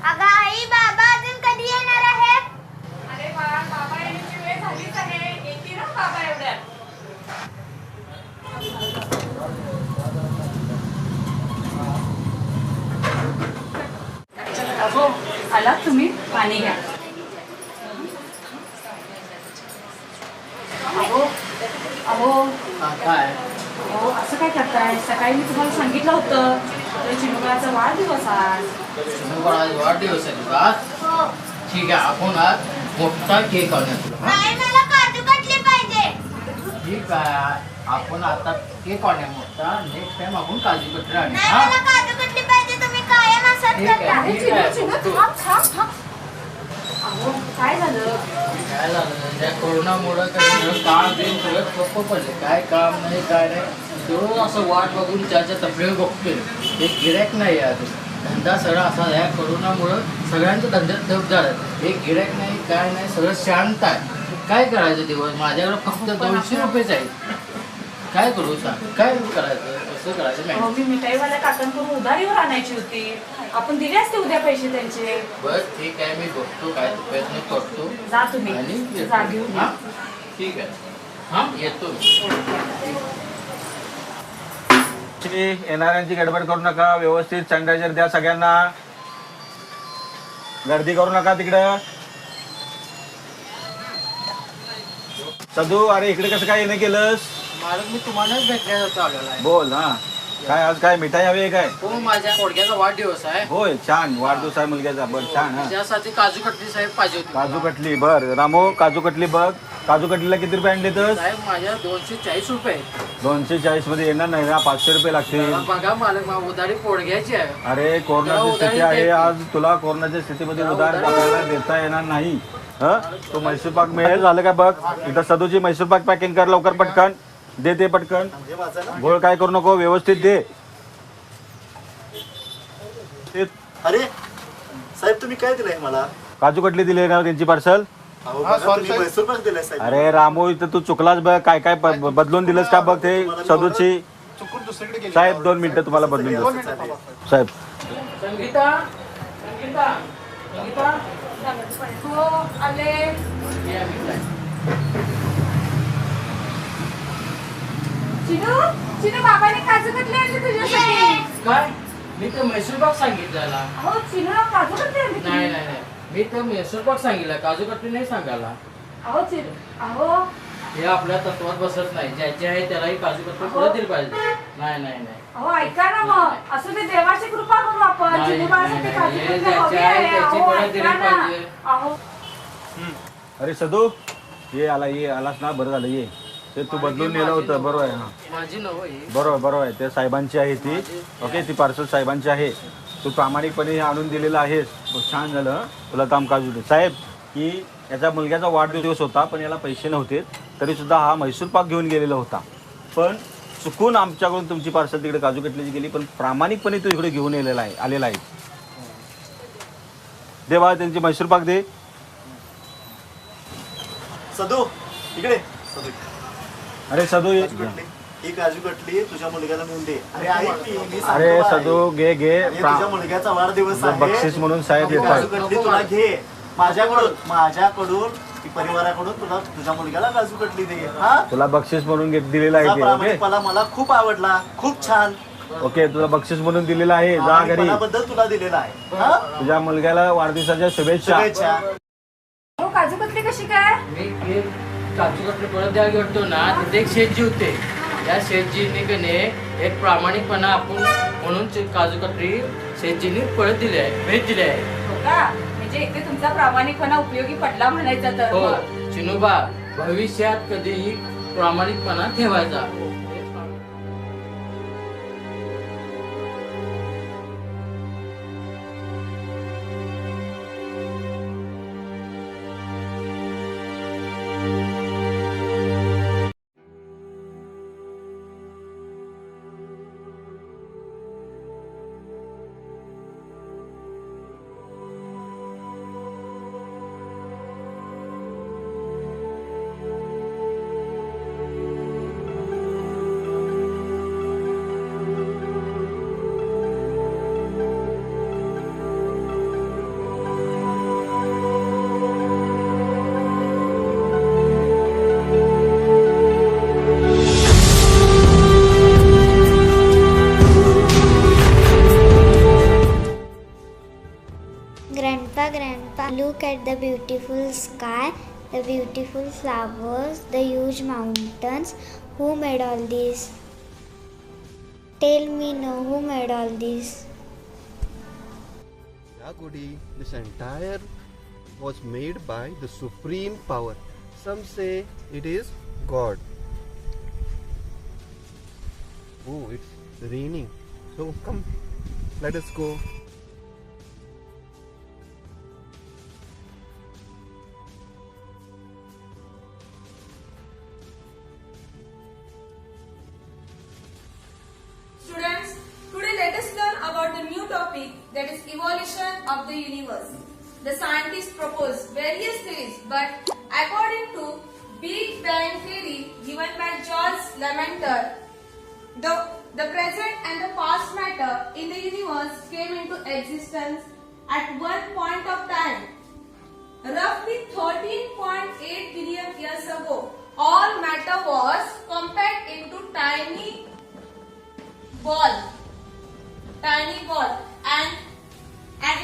अगं आई, बाबा अजून कधी येणार आहे? अरे बाबा येण्याची वेळ झालीच आहे. येतील ना बाबा एवढ्यात. अगो, आलात तुम्ही? पाणी घ्या. अहो काय अहो असं काय करताय? सकाळी मी तुम्हाला सांगितलं होतं चिमुकळाचा वाढदिवस आज. वाढदिवस आहे तुझा? ठीक आहे, आपण आज मोठा केक आणूया तुला. नाही मला काजू कटली पाहिजे. ठीक आहे, आपण आता केक आणूया मोठा. नेक्स्ट टाइम आपण काजू कतली आणूया. नाही हा? मला काजू कटली पाहिजे. तुम्ही कायम असंच ठीक आहे, करता. ठीक आहे. चिनू, थांब, थांब, थांब. अहो, काय झालं? काय झालं त्या कोरोनामुळं कसं काम बिम सगळं सोपं पडलं. काय काम नाही काय नाही, रोज असं वाट बघून त्याच्या तब्येत बघतोय. एक गिऱ्हाईक नाही आहे अजून. धंदा सगळा असा आहे, कोरोनामुळं सगळ्यांच्या धंद्यात ठप झालं. एक गिऱ्हाईक नाही काय नाही, सगळं शांत आहे. काय करायचं दिवस, माझ्याकडे फक्त 200 रुपयेच आहेत. काय करू सांग, काय करायचं, कसं करायचं अहो, मी मिठाईवाल्या काकांकडून उधारीवर आणायची होती. आपण दिले असते उद्या पैसे त्यांचे. बस ठीक आहे, मी बघतो काय प्रयत्न करतो. जा तुम्ही, आणि येतो. जा घेऊन या. हा? ठीक आहे, हा येतो मी. येणाऱ्यांची गडबड करू नका, व्यवस्थित सॅनिटायझर द्या सगळ्यांना, गर्दी करू नका तिकडं. सदू, अरे इकडे कसं काय येणं केलंस? मालक मी तुम्हालाच भेटण्यासाठी आलेला आहे. बोल. हा काय आज काय मिठाई हवी आहे काय? हो, माझ्या पोडक्याचा वाढदिवस आहे. होय, छान वाढदिवस आहे मुलग्याचा. बर छान. हा त्यासाठी काजू कटली साहेब पाहिजे होती. काजू कटली. बर रामो, काजू कटली बघ. काजू कटलीला किती रुपये आणले तर? साहेब माझ्या 240 रुपये. 240 मध्ये येणार नाही ना, 500 रुपये लागतील. बघा मालक, मला उधारी पोडघ्याची आहे. अरे कोरोनाची स्थिती आहे आज, तुला कोरोनाच्या स्थितीमध्ये उधार आपल्याला देता येणार नाही. तो मैसूर पाक मिळेल. झालं का बघ, इथं सदूची मैसूर पाक पॅकिंग कर लवकर, पटकन दे ते पटकन. गोळ काय करू नको, व्यवस्थित दे. अरे साहेब तुम्ही काय दिलंय मला? काजू कटली दिली ना त्यांची पार्सल. मैसूर पाक दिलाय साहेब. अरे रामू, इथं तू चुकलास बघ. काय काय बदलून दिलंस का बघ ते सदूची. साहेब 2 मिनिटं तुम्हाला बदलून देतो साहेब. संगीता, संगीता, संगीता. हो, आले. चिनू, चिनू, बाबाने काजू कटली आणली तुझ्यासाठी. काय? मी तर मैसूर पाक सांगितलेला. हो, चिनूला काजू कटली आणली. नाही नाही नाही, मी तर मैसूर पाक सांगितलं, काजू कटली नाही सांगायला. अहो चिनू, अहो हे आपल्या तत्वात बसत नाही. ज्याचे आहे त्यालाही काजू कटली परत दिली पाहिजे. नाही नाही नाही. अहो ऐका ना, मग असं ते देवाची कृपा करू आपण. नाही, चिनू बाळासाठी नाही, काजू नाही, कटली ज्याचे हवी आहे आहे. त्याची अहो, परत दिली ऐका ना. पाहिजे. अहो अरे सदू, ये आलास ना, बरं झालं. ये ते तू बदलून नेलं होतं. बरोबर आहे. हा माझी नव बरोबर आहे. ते साहेबांची आहे ती. ओके, ती पार्सल साहेबांची आहे. तू प्रामाणिकपणे हे आणून दिलेलं आहेस. छान झालं. तुला काम काजू दे साहेब. की याचा मुलग्याचा वाढदिवस होता, पण याला पैसे नव्हते, तरीसुद्धा हा म्हैसूर पाक घेऊन गेलेला होता. पण चुकून आमच्याकडून तुमची पार्सल तिकडे काजू कटलीची गेली, पण प्रामाणिकपणे तू इकडे घेऊन आलेला आहे. दे बा त्यांची म्हैसूर पाक दे. सदू इकडे. सदू अरे सदू, ही काजू कटली तुझ्या मुलग्याला नेऊन दे. अरे ऐक की, मी सांगतो अरे बाय. सदू, घे घे. तुझ्या मुलग्याचा वाढदिवस आहे. बक्षीस म्हणून साहेब नको, काजू येतात. कटली तुला घे. माझ्याकडून की परिवाराकडून तुला तुझ्या मुलग्याला काजू कटली दे. हा, तुला बक्षीस म्हणून दिलेलं आहे ते. ओके प्रामाणिकपणा मला खूप आवडला. खूप छान. ओके, तुला बक्षीस म्हणून दिलेलं आहे. जा घरी. बद्दल तुला दिलेला आहे. हा? तुझ्या मुलग्याला वाढदिवसाच्या शुभेच्छा. हो, काजू कटली कशी काय? मी काजू कटली परत द्यायला गेलो ना, तिथे एक शेठजी होते. त्या शेठजीने कने एक प्रामाणिकपणा आपण म्हणून काजू कटली शेठजीने परत दिली आहे, भेट दिली आहे. हो का? म्हणजे इथे तुमचा प्रामाणिकपणा उपयोगी पडला म्हणायचा तर. हो मग. चिनूबा, भविष्यात कधीही प्रामाणिकपणा ठेवायचा. Grandpa, look at the beautiful sky, the beautiful flowers, the huge mountains. Who made all this? Tell me now, who made all this? Yeah, Goody, this entire was made by the supreme power. Some say it is God. Oh, it's raining. So come, let us go. Students, today let us learn about the new topic, that is evolution of the universe. The scientists propose various theories, but according to Big Bang theory given by Charles Lemaitre, the present and the past matter in the universe came into existence at one point of time. Roughly 13.8 billion years ago, all matter was compact into tiny ball, and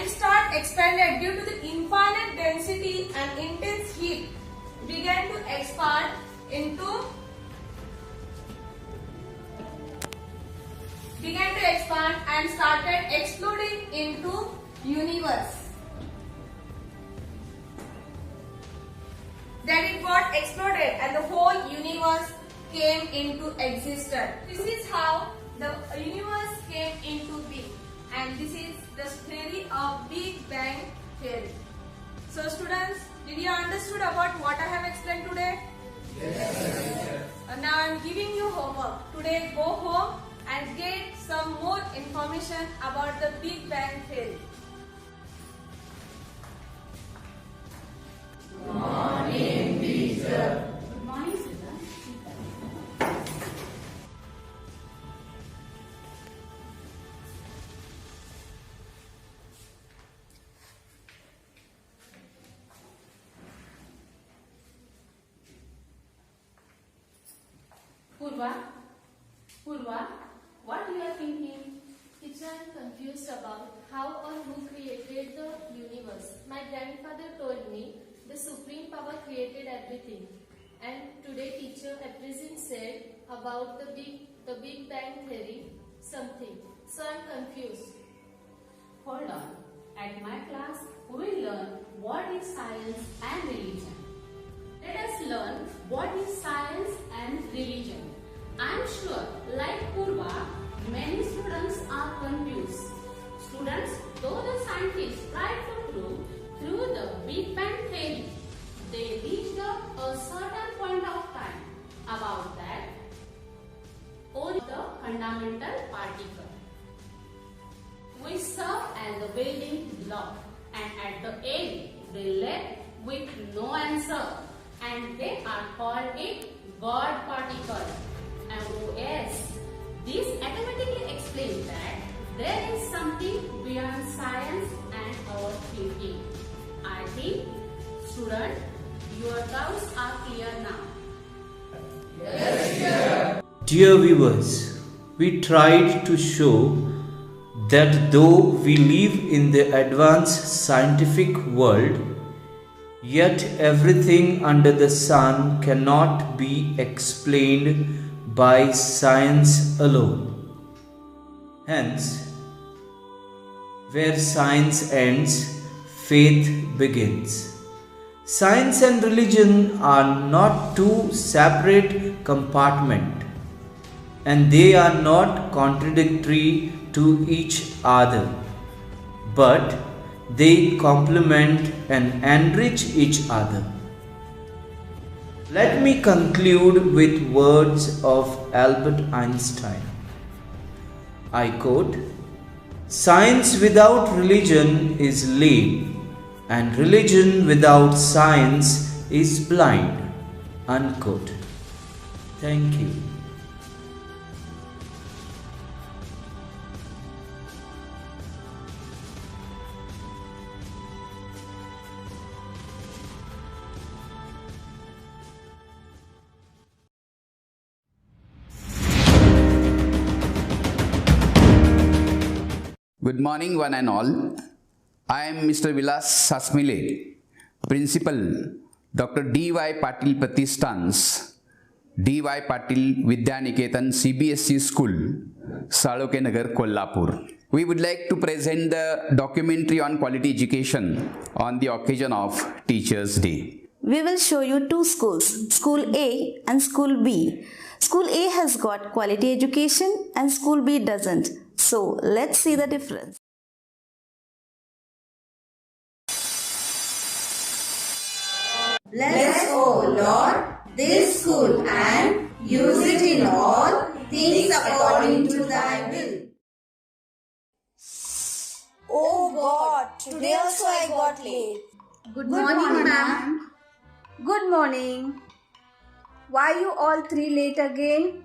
it started expanded due to the infinite density and intense heat, began to expand and started exploding into universe. Then it got exploded and the whole universe came into existence. This is how the universe came into being, and this is the theory of Big Bang theory. So students, did you understood about what I have explained today? Yes. Now I am giving you homework. Today go home and get some more information about the Big Bang theory. Good morning, teacher. Good morning, Sita. Purva, what you are thinking? Teacher, I am confused about how or who created the universe. My grandfather told me the supreme power created everything. And today teacher Aprizin said about the Big Bang theory something. So I am confused. Hold on. At my class, we will learn what is science and religion. Let us learn what is science and religion. I am sure, like Purva, many students are confused. Students, though the scientists tried to prove through the Big Bang theory, they reached a certain point of time about that only the fundamental particle. We serve as the building block, and at the end they left with no answer, and they are called it God particle. MOS. This automatically explains that there is something beyond science and our thinking. I think, students, your doubts are clear now. Yes, dear viewers, we tried to show that though we live in the advanced scientific world, yet everything under the sun cannot be explained by science alone. Hence, where science ends, faith begins. Science and religion are not two separate compartments, and they are not contradictory to each other, but they complement and enrich each other. Let me conclude with words of Albert Einstein. I quote, "Science without religion is lame, and religion without science is blind." Unquote. Thank you. Good morning, one and all. I am Mr. Vilas Sasmile, Principal, Dr. D.Y. Patil Pratistans, D.Y. Patil Vidyaniketan CBSE School, Saloke Nagar, Kolhapur. we would like to present the documentary on quality education on the occasion of Teachers' Day. We will show you two schools, School A and School B. School A has got quality education and School B doesn't. So let's see the difference. Bless, O Lord, this school and use it in all things according to thy will. Oh God, today also I got late. Good morning, ma'am. Good morning. Why you all three late again?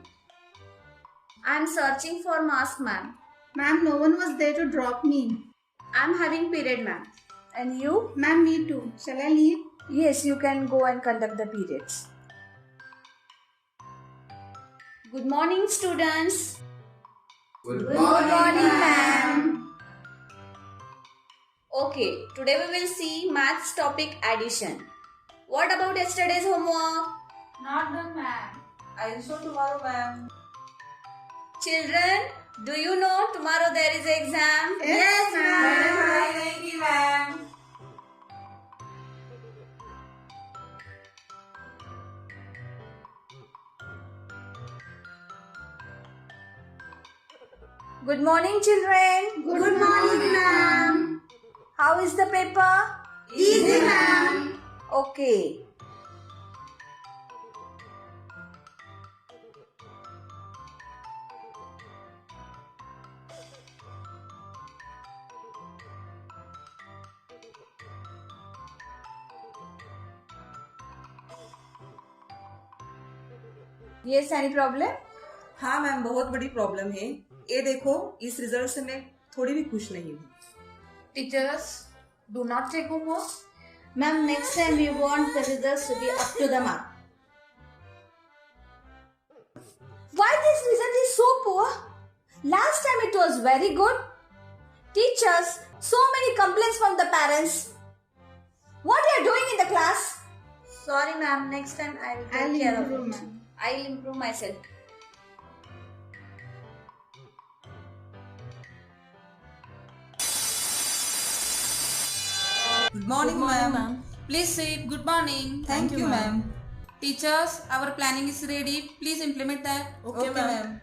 I'm searching for mask, ma'am. Ma'am, no one was there to drop me. I'm having period, ma'am. And you? Ma'am, me too. Shall I leave? Yes, you can go and conduct the periods. Good morning, students. Good morning, ma'am. Okay, today we will see maths topic addition. What about yesterday's homework? Not done, ma'am. I'll show tomorrow, ma'am. Children, do you know tomorrow there is exam? Yes, ma'am. Thank you, ma'am. Good morning, children. Good morning, ma'am. How is the paper? Easy, ma'am. Okay. Yes, any problem? हाँ ma'am, बहुत बड़ी problem है। ये देखो, इस result से मैं थोड़ी भी खुश नहीं हूँ। Teachers, do not take homework. Ma'am, next time we want the results to be up to the mark. Why this result is so poor? Last time it was very good. Teachers, so many complaints from the parents. What are you doing in the class? Sorry, ma'am. Next time I will take care of it. I'll improve myself. Good morning, ma'am. Please sit. Good morning. Thank you, ma'am. Teachers, our planning is ready. Please implement that. Okay, ma'am.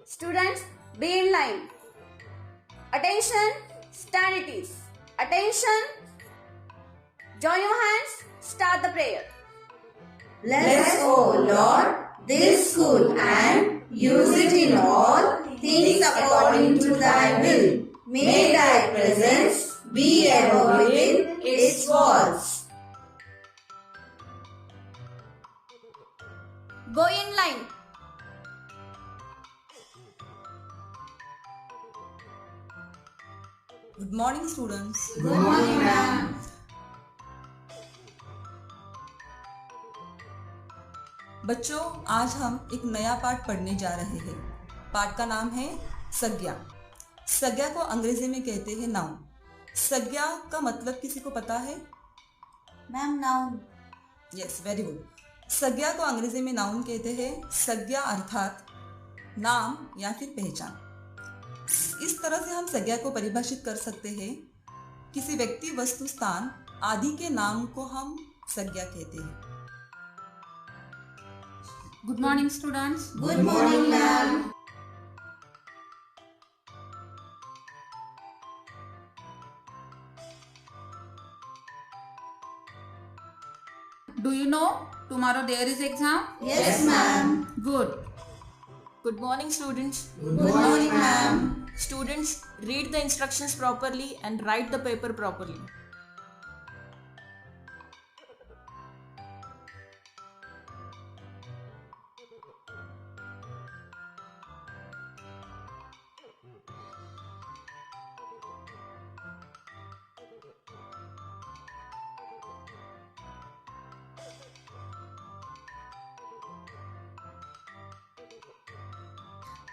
Students, be in line. Attention, stand it is. Attention. Join your hands, start the prayer. Bless, O Lord, this school and use it in all things according to thy will. May thy presence be ever within its walls. Go in line. Good morning, students. Good morning, ma'am. बच्चों, आज हम एक नया पाठ पढ़ने जा रहे हैं। पाठ का नाम है संज्ञा। संज्ञा को अंग्रेजी में कहते हैं नाउन। संज्ञा का मतलब किसी को पता है? Ma'am, noun. Yes, very good. संज्ञा को अंग्रेजी में नाउन कहते हैं। संज्ञा अर्थात नाम या फिर पहचान। इस तरह से हम संज्ञा को परिभाषित कर सकते हैं। किसी व्यक्ति, वस्तु, स्थान आदि के नाम को हम संज्ञा कहते हैं। Good morning students. Good morning, ma'am. Do you know tomorrow there is exam? Yes, ma'am. Good. Good morning, students. Good morning, ma'am. Students, read the instructions properly and write the paper properly.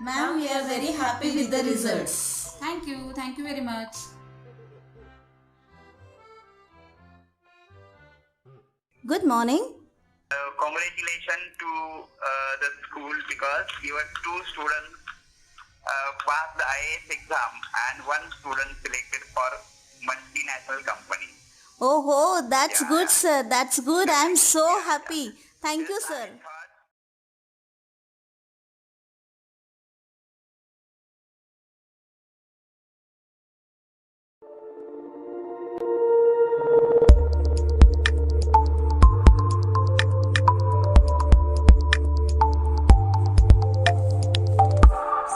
Ma'am, we are very happy with the results. Thank you very much. Good morning. Congratulations to the school because your two students passed the IAS exam and one student selected for multinational company. Oh, that's good, sir. That's good. I'm so happy. Thank you, sir.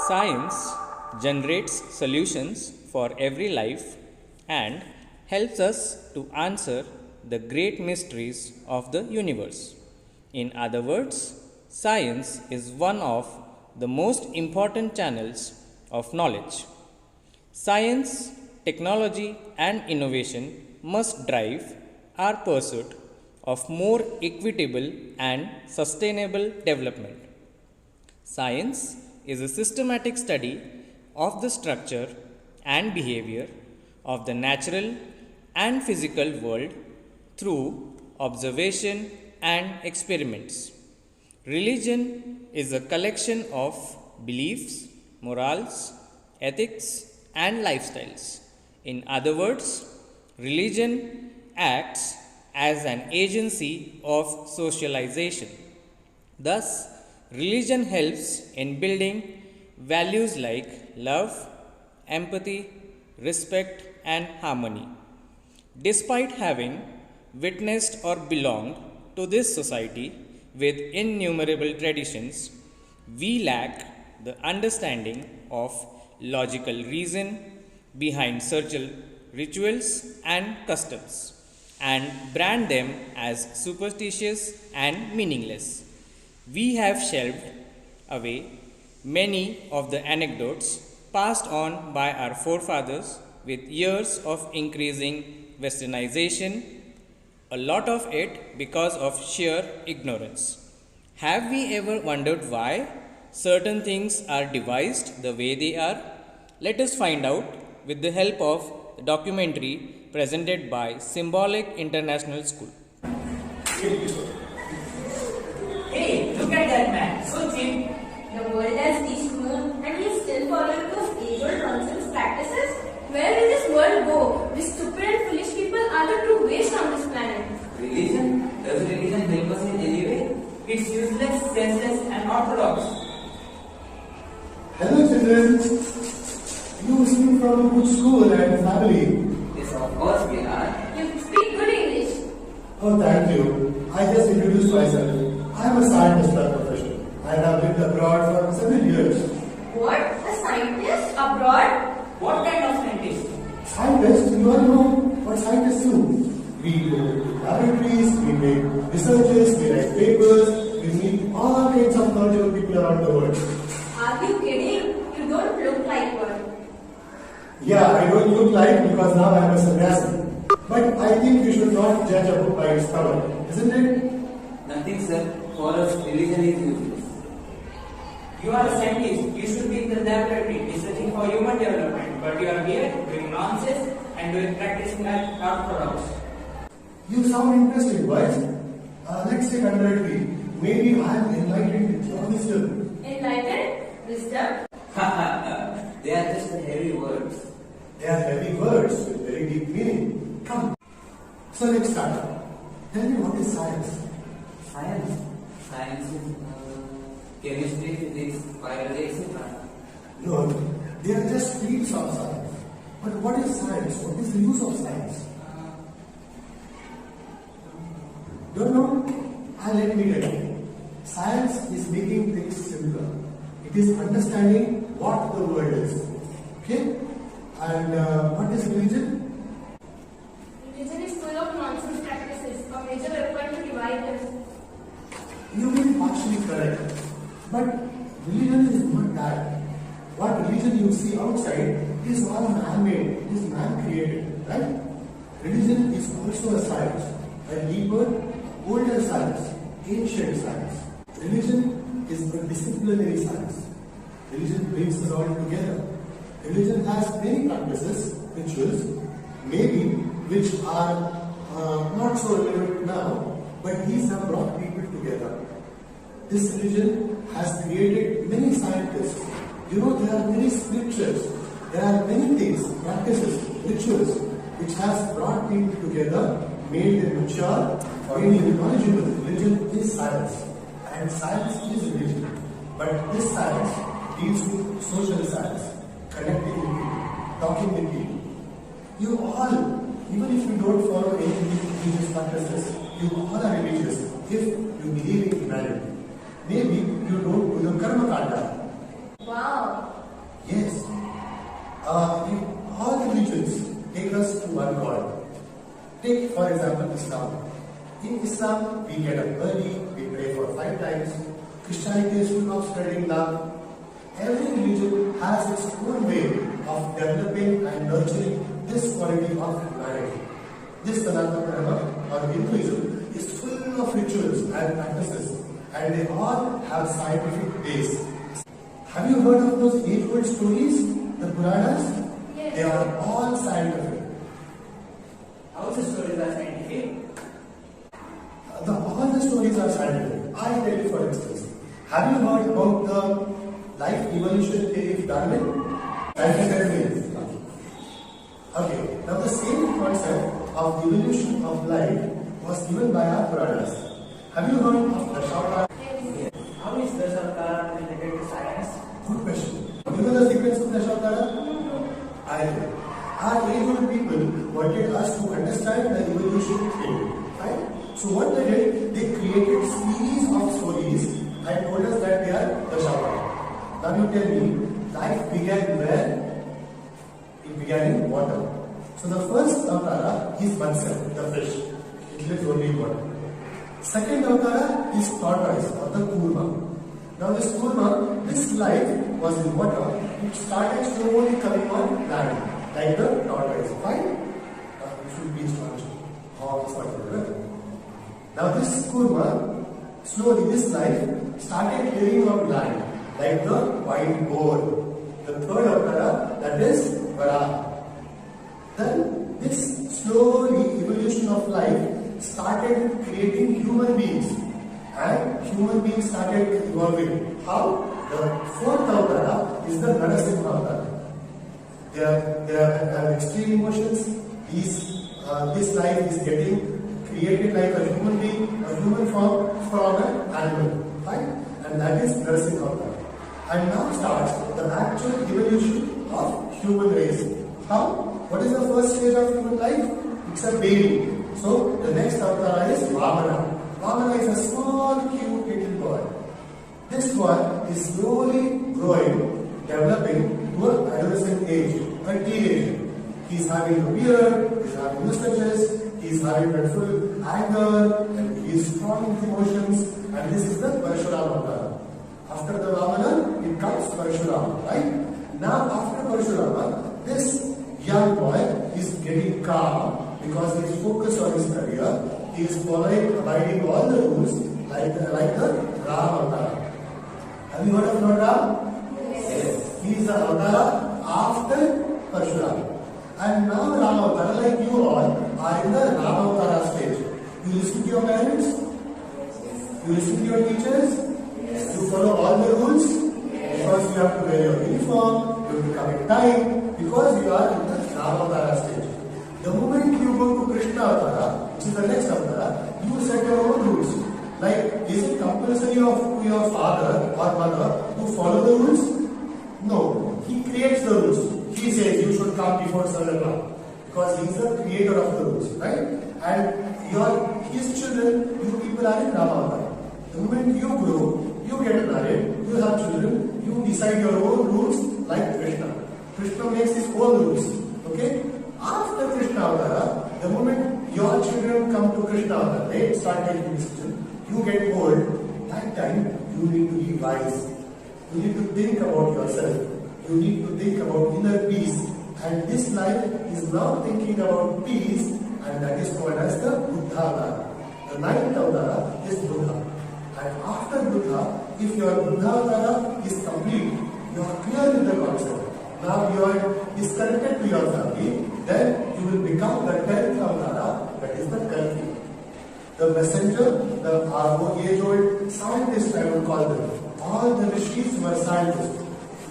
Science generates solutions for every life and helps us to answer the great mysteries of the universe. In other words, science is one of the most important channels of knowledge. Science, technology, and innovation must drive our pursuit of more equitable and sustainable development. Science is a systematic study of the structure and behavior of the natural and physical world through observation and experiments. Religion is a collection of beliefs, morals, ethics, and lifestyles. In other words, religion acts as an agency of socialization. Thus, religion helps in building values like love, empathy, respect, and harmony. Despite having witnessed or belonged to this society with innumerable traditions, we lack the understanding of logical reason behind certain rituals and customs and brand them as superstitious and meaningless. We have shelved away many of the anecdotes passed on by our forefathers with years of increasing westernization, a lot of it because of sheer ignorance. Have we ever wondered why certain things are devised the way they are? Let us find out with the help of the documentary presented by Symbolic International School. Hey, look at that man, so cheap. The world has reached moon and he is still following those age-old nonsense practices? Where will this world go? These stupid and foolish people are the true waste on this planet. Religion? Does religion help us in any way? It's useless, senseless, and orthodox. Hello children. You seem from a good school and family. Yes, of course we are. You speak good English. Oh, thank you. I just introduced myself. I am a scientist by profession. I have lived abroad for several years. What? A scientist? Abroad? What kind of scientist? Scientists, you all know what scientists do. We go to laboratories, we make researches, we write papers, we meet all kinds of knowledgeable people around the world. Are you kidding? You don't look like one. Yeah, I don't look like because now I am a sannyasi. But I think you should not judge a book by its cover, isn't it? Nothing, sir. For us, religion is useless. You are a scientist. You should be in the laboratory researching for human development. But you are here doing nonsense and doing practicing like orthodox. You sound interesting, right? Let's take another tree. Maybe I am enlightened with your wisdom. Enlightened? Wisdom? They are just heavy words. They are heavy words with very deep meaning. Come. So let's start. Tell me, what is science? Science? Science is chemistry, physics, biology, etc. No, they are just fields of science. But what is science? What is the use of science? Don't know? Let me tell you. Science is making things simpler. It is understanding what the world is. Okay? And what is religion? Religion is full of nonsense practices, a major weapon to divide us. You may be partially correct. But religion is not that. What religion you see outside is all man-made, it is man-created, right? Religion is also a science, a deeper, older science, ancient science. Religion is a disciplinary science. Religion brings us all together. Religion has many practices, rituals, maybe which are not so relevant now, but these have brought people together. This religion has created many scientists You know, there are many scriptures, there are many things, practices, rituals, which has brought people together, made them mature, made them knowledgeable. Religion is science, and science is religion. But this science deals with social science, connecting with people, talking with people. You all, even if you don't follow any religious practices, you all are religious if you believe in humanity. Maybe you don't do the karma kanda. Wow. Yes. All the religions take us to one God. Take, for example, Islam. In Islam, we get up early, we pray for 5 times. Christianity is full of spreading love. Every religion has its own way of developing and nurturing this quality of humanity. This Sanatana Dharma or Hinduism is full of rituals and practices, and they all have scientific base. Have you heard of those age-old stories, the Puranas? Yes. They are all scientific. How the stories are scientific? All the stories are scientific. I tell you, for instance, have you heard about the life evolution theory of Darwin? Okay, now the same concept of evolution of life was given by our Puranas. Have you heard of Dashavtara? Yes. How is the Dashavtara related to science? Good question. You know the sequence of Dashavtara? I do. Our age-old people wanted us to understand the evolution theory. Right? So what they did, they created series of stories and told us that they are Dashavtara. Now you tell me, life began where? It began in water. So the first Avatara is Matsya, the fish. It lives only in water. Second Avatara is tortoise or the Kurma. Now this Kurma, this life was in water. It started slowly coming on land, like the tortoise. Fine? You should be strong. Now this Kurma, slowly this life started living on land, like the wild boar. The third Avatara, that is Varaha. Then this slowly evolution of life started creating human beings, and human beings started evolving. How? The fourth Avatara is the Narasimha Avatara. They have extreme emotions. This life is getting created like a human being, a human form from an animal. Right? And that is Narasimha Avatara. And now starts the actual evolution of human race. How? What is the first stage of human life? It's a baby. So the next Avatara is Vamana. Vamana is a small, cute little boy. This boy is slowly growing, developing to an adolescent age, a teenager. He's having a beard, he's having mustaches, he's having that full anger, and he's strong with emotions. And this is the Parashurama Avatara. After the Vamana, it comes Parashurama, right? Now after Parashurama, this young boy is getting calm because he is focused on his career. He is abiding all the rules like the Ram Avatara. Have you heard of Lord Ram? Yes. He is the Avatara after Parashurama. And now Ram Avatara, like you all, are in the Ram Avatara stage. You listen to your parents? You listen to your teachers? You follow all the rules? Because you have to wear your uniform, you have to come in time, because you are in the Ramatara stage. The moment you go to Krishna Avatara, which is the next Avatara, you set your own rules. Like, is it compulsory of your father or mother to follow the rules? No. He creates the rules. He says you should come before 7 o'clock. Because he is the creator of the rules, right? And his children, you people are in Ramatara. The moment you grow, you get married, you have children, you decide your own rules like Krishna. Krishna makes his own rules. Okay? After Krishna Avatara, the moment your children come to Krishna Avatara, they start taking decisions, you get old, that time you need to be wise. You need to think about yourself. You need to think about inner peace. And this life is now thinking about peace, and that is called as the Buddha Avatara. The ninth Avatara is Buddha. And after Buddha, if your Buddha Avatara is complete, you are clear with the concept. Now you are disconnected to your family, then you will become the 10th Avatara, that is the Kalki. The messenger, our age-old scientists, I will call them. All the rishis were scientists.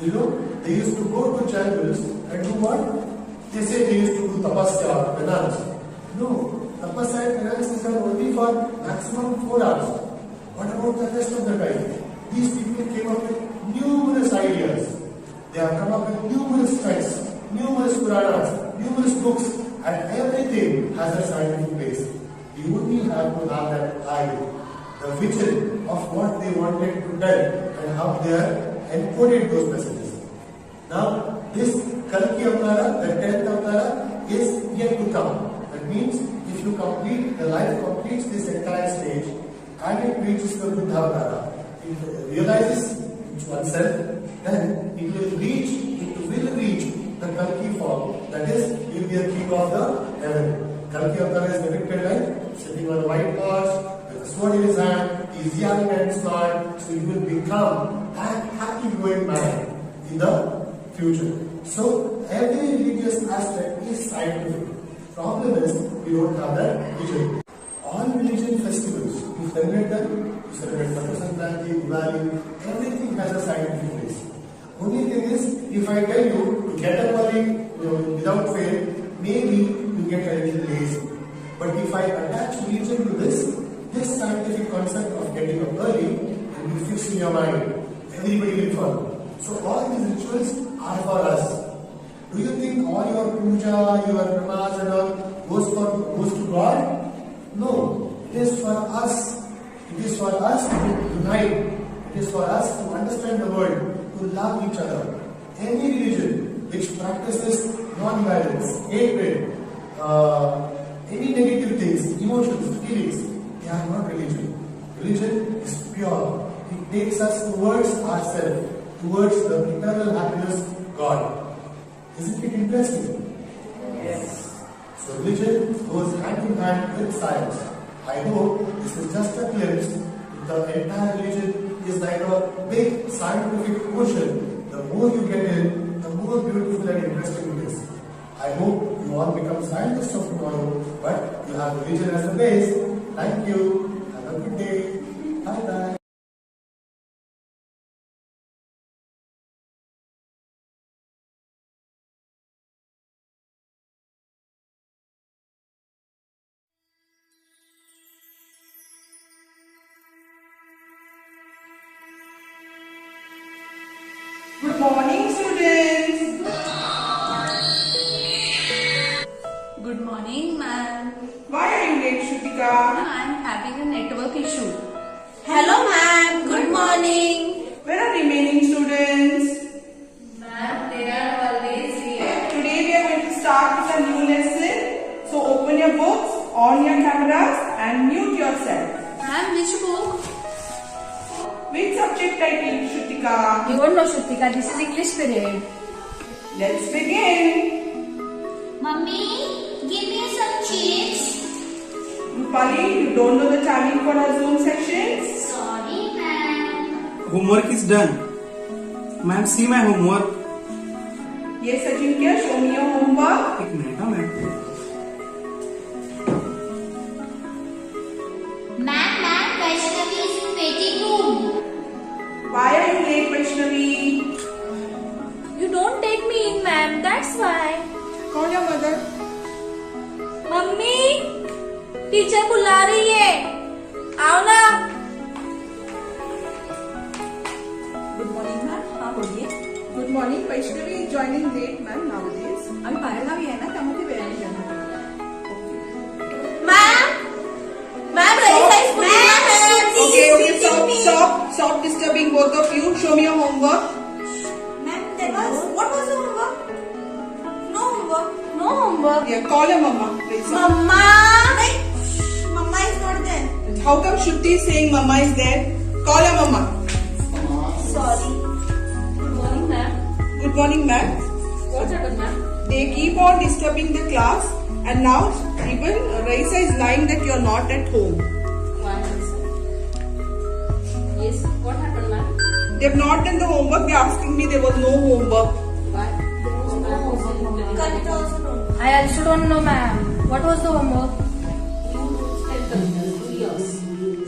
You know, they used to go to jungles and do what? They say they used to do tapasya, penance. No, tapasya and penance is done only for maximum 4 hours. What about the rest of the time? These people came up with numerous ideas. They have come up with numerous texts, numerous Puranas, numerous books, and everything has a scientific base. You only have to have that eye, the vision of what they wanted to tell and how they have encoded those messages. Now, this Kalki Avtara, the 10th Avtara, is yet to come. That means if you complete, the life completes this entire stage and it reaches the Buddha Avtara, it realizes oneself, then it will reach the Kalki form. That is, you will be a king of the heaven. Kalki Avtara is depicted like sitting on a white horse with a sword in his hand. He is young and smart, so he will become that happy going man in the future. So every religious aspect is scientific. Problem is we don't have that vision. All religion festivals, you celebrate them, you celebrate Makar Sankranti, Diwali, everything has a scientific base. Only thing is, if I tell you to get up early without fail, maybe you get a little lazy. But if I attach religion to this scientific concept of getting up early, it will fix in your mind. Everybody will follow. So all these rituals are for us. Do you think all your puja, your namas and all goes to God? No. It is for us. It is for us to unite. It is for us to understand the world, to love each other. Any religion which practices non-violence, hatred, any negative things, emotions, feelings, they are not religion. Religion is pure. It takes us towards ourselves, towards the eternal happiness, God. Isn't it interesting? Yes. So religion goes hand in hand with science. I hope this is just a glimpse. The entire religion is like a big scientific ocean. The more you get in, the more beautiful and interesting it is. I hope you all become scientists of tomorrow, but you have religion as a base. Thank you. Have a good day. Bye-bye. Good morning, students. Good morning, ma'am. Why are you late, Shrutika? I am having a network issue. Hello, ma'am. Good morning. Where are remaining students? Ma'am, they are always here. Today we are going to start with a new lesson. So open your books, on your cameras, and mute yourself. Ma'am, which book? Which subject title, Shrutika? You don't know, Shrutika. This is English period. Let's begin. Mummy, give me some chips. Rupali, you don't know the timing for our Zoom sessions? Sorry, ma'am. Homework is done. Ma'am, see my homework. Yes, Ajinkya, show me your homework. एक minute हाँ ma'am. Ma'am, Vaishnavi is in waiting room. Why are you late, Vaishnavi? You don't take me in, ma'am. That's why. Call your mother. Mummy, teacher बुला रही है. आओ ना. Good morning, ma'am. हाँ बोलिए. Good morning, Vaishnavi is joining late, ma'am, nowadays. आम्ही बाहेरगावी आहे ना त्यामुळे ती वेळाने येणार. Ma'am, Raisa is putting my hands. Okay, stop disturbing both of you. Show me your homework. What was the homework? No homework. No homework. Yeah, call your mama. Raisa. Mama. Mama is not there. How come Shruti is saying mama is there? Call your mama. Sorry. Good morning, ma'am. Good morning, ma'am. What's happened, ma'am? They keep on disturbing the class, and now even Raisa is lying that you are not at home. Why, sir? Yes. What happened, ma'am? They have not done the homework. They are asking me there was no homework. Why? There was no homework. Kalita also don't. I also don't know, ma'am. What was the homework? You tell them to yours.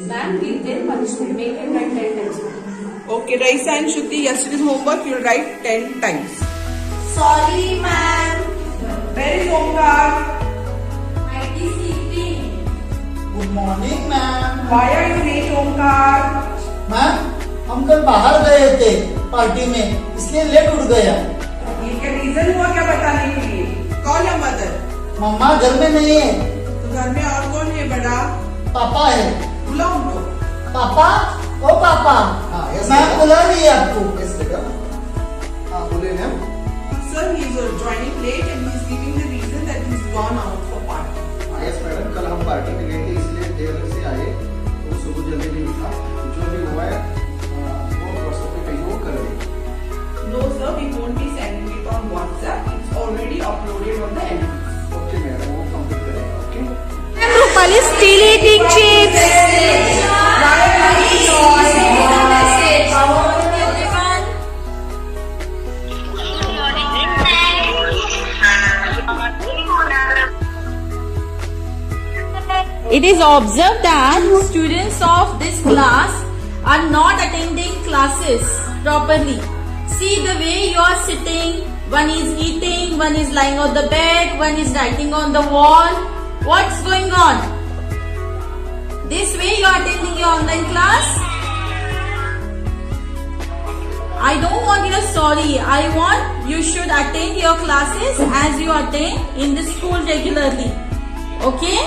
Ma'am, give them punishment. Make them write 10 times. Okay, Raisa and Shruti, yesterday's homework you'll write 10 times. Sorry, ma'am. Where is Omkar? Might be sleeping. Good morning, ma'am. Why are you late, Omkar? Ma'am हम कल बाहर गए थे party में, इसलिए late उठ गया। ये क्या रीजन हुआ क्या बताने के लिए? कौन है मदर? मम्मा घर में नहीं है। तो घर में और कौन है बड़ा? पापा है। बुलाओ उनको। पापा, ओ पापा, मैम बुला रही है आपको। हाँ बोले ma'am. Sir, he is joining late and he is giving the reason that he is gone out for party. Yes madam, कल हम पार्टी में गए थे इसलिए देर से आए, तो सुबह जल्दी नहीं उठा। जो भी हुआ है वो व्हाट्सएप पे कहीं वो कर देंगे। No sir, we won't be sending it on WhatsApp. It's already uploaded on the end. Okay madam, वो कंप्लीट करेंगे। Okay. Rupal is still eating chips. It is observed that students of this class are not attending classes properly. See the way you are sitting, one is eating, one is lying on the bed, one is writing on the wall. What's going on? This way you are attending your online class? I don't want your sorry. I want you should attend your classes as you attend in the school regularly. Okay?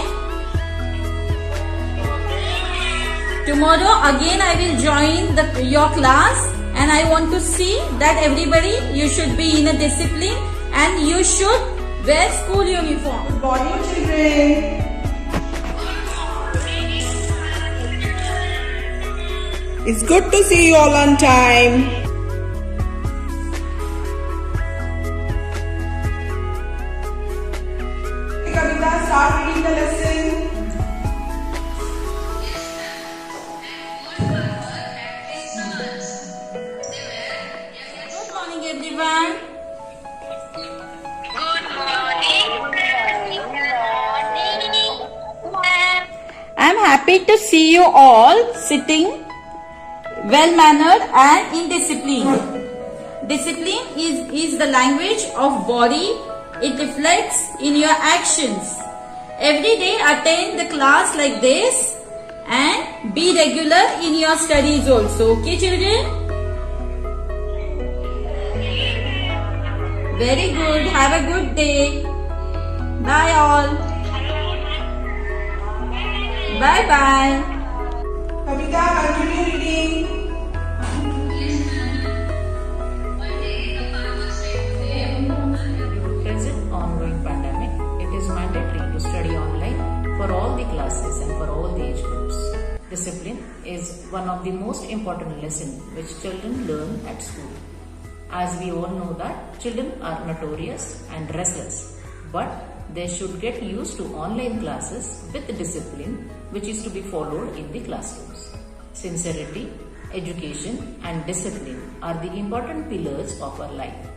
Tomorrow again I will join your class and I want to see that everybody you should be in a discipline and you should wear school uniform. Good morning children. It's good to see you all on time. Kavita, start reading the lesson. Good morning everyone. I am happy to see you all sitting well mannered and in discipline. Discipline is the language of body. It reflects in your actions. Every day attend the class like this and be regular in your studies also. Okay children? Very good. Have a good day. Bye all. Bye bye. Kavita, continue reading. Present ongoing pandemic, it is mandatory to study online for all the classes and for all the age groups. Discipline is one of the most important lessons which children learn at school. As we all know that children are notorious and restless, but they should get used to online classes with discipline which is to be followed in the classrooms. Sincerity, education and discipline are the important pillars of our life.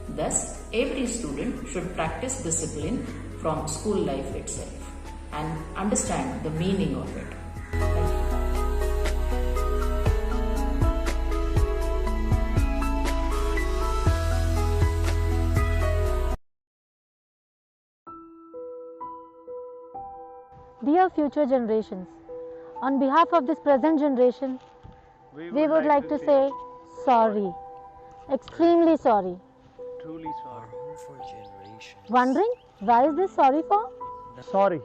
Thus, every student should practice discipline from school life itself and understand the meaning of it. Thank you. Dear future generations, on behalf of this present generation, we would like to say sorry, extremely sorry. Truly sorry. For generations. Wondering why is this sorry for? Sorry,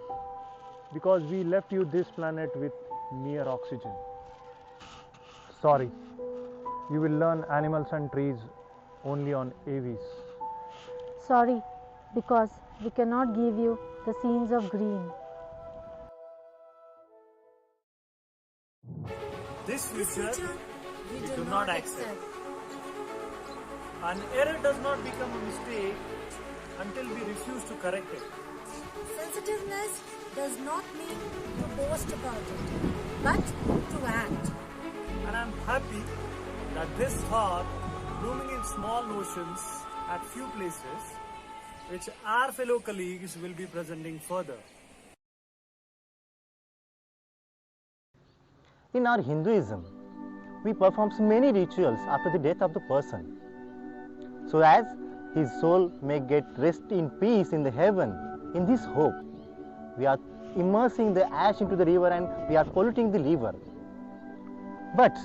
because we left you this planet with mere oxygen. Sorry, you will learn animals and trees only on AVs. Sorry, because we cannot give you the scenes of green. This future we do not accept. An error does not become a mistake until we refuse to correct it. Sensitiveness does not mean to boast about it, but to act. And I am happy that this thought, blooming in small notions at few places, which our fellow colleagues will be presenting further. In our Hinduism, we perform many rituals after the death of the person. So as his soul may get rest in peace in the heaven, in this hope, we are immersing the ash into the river and we are polluting the river. But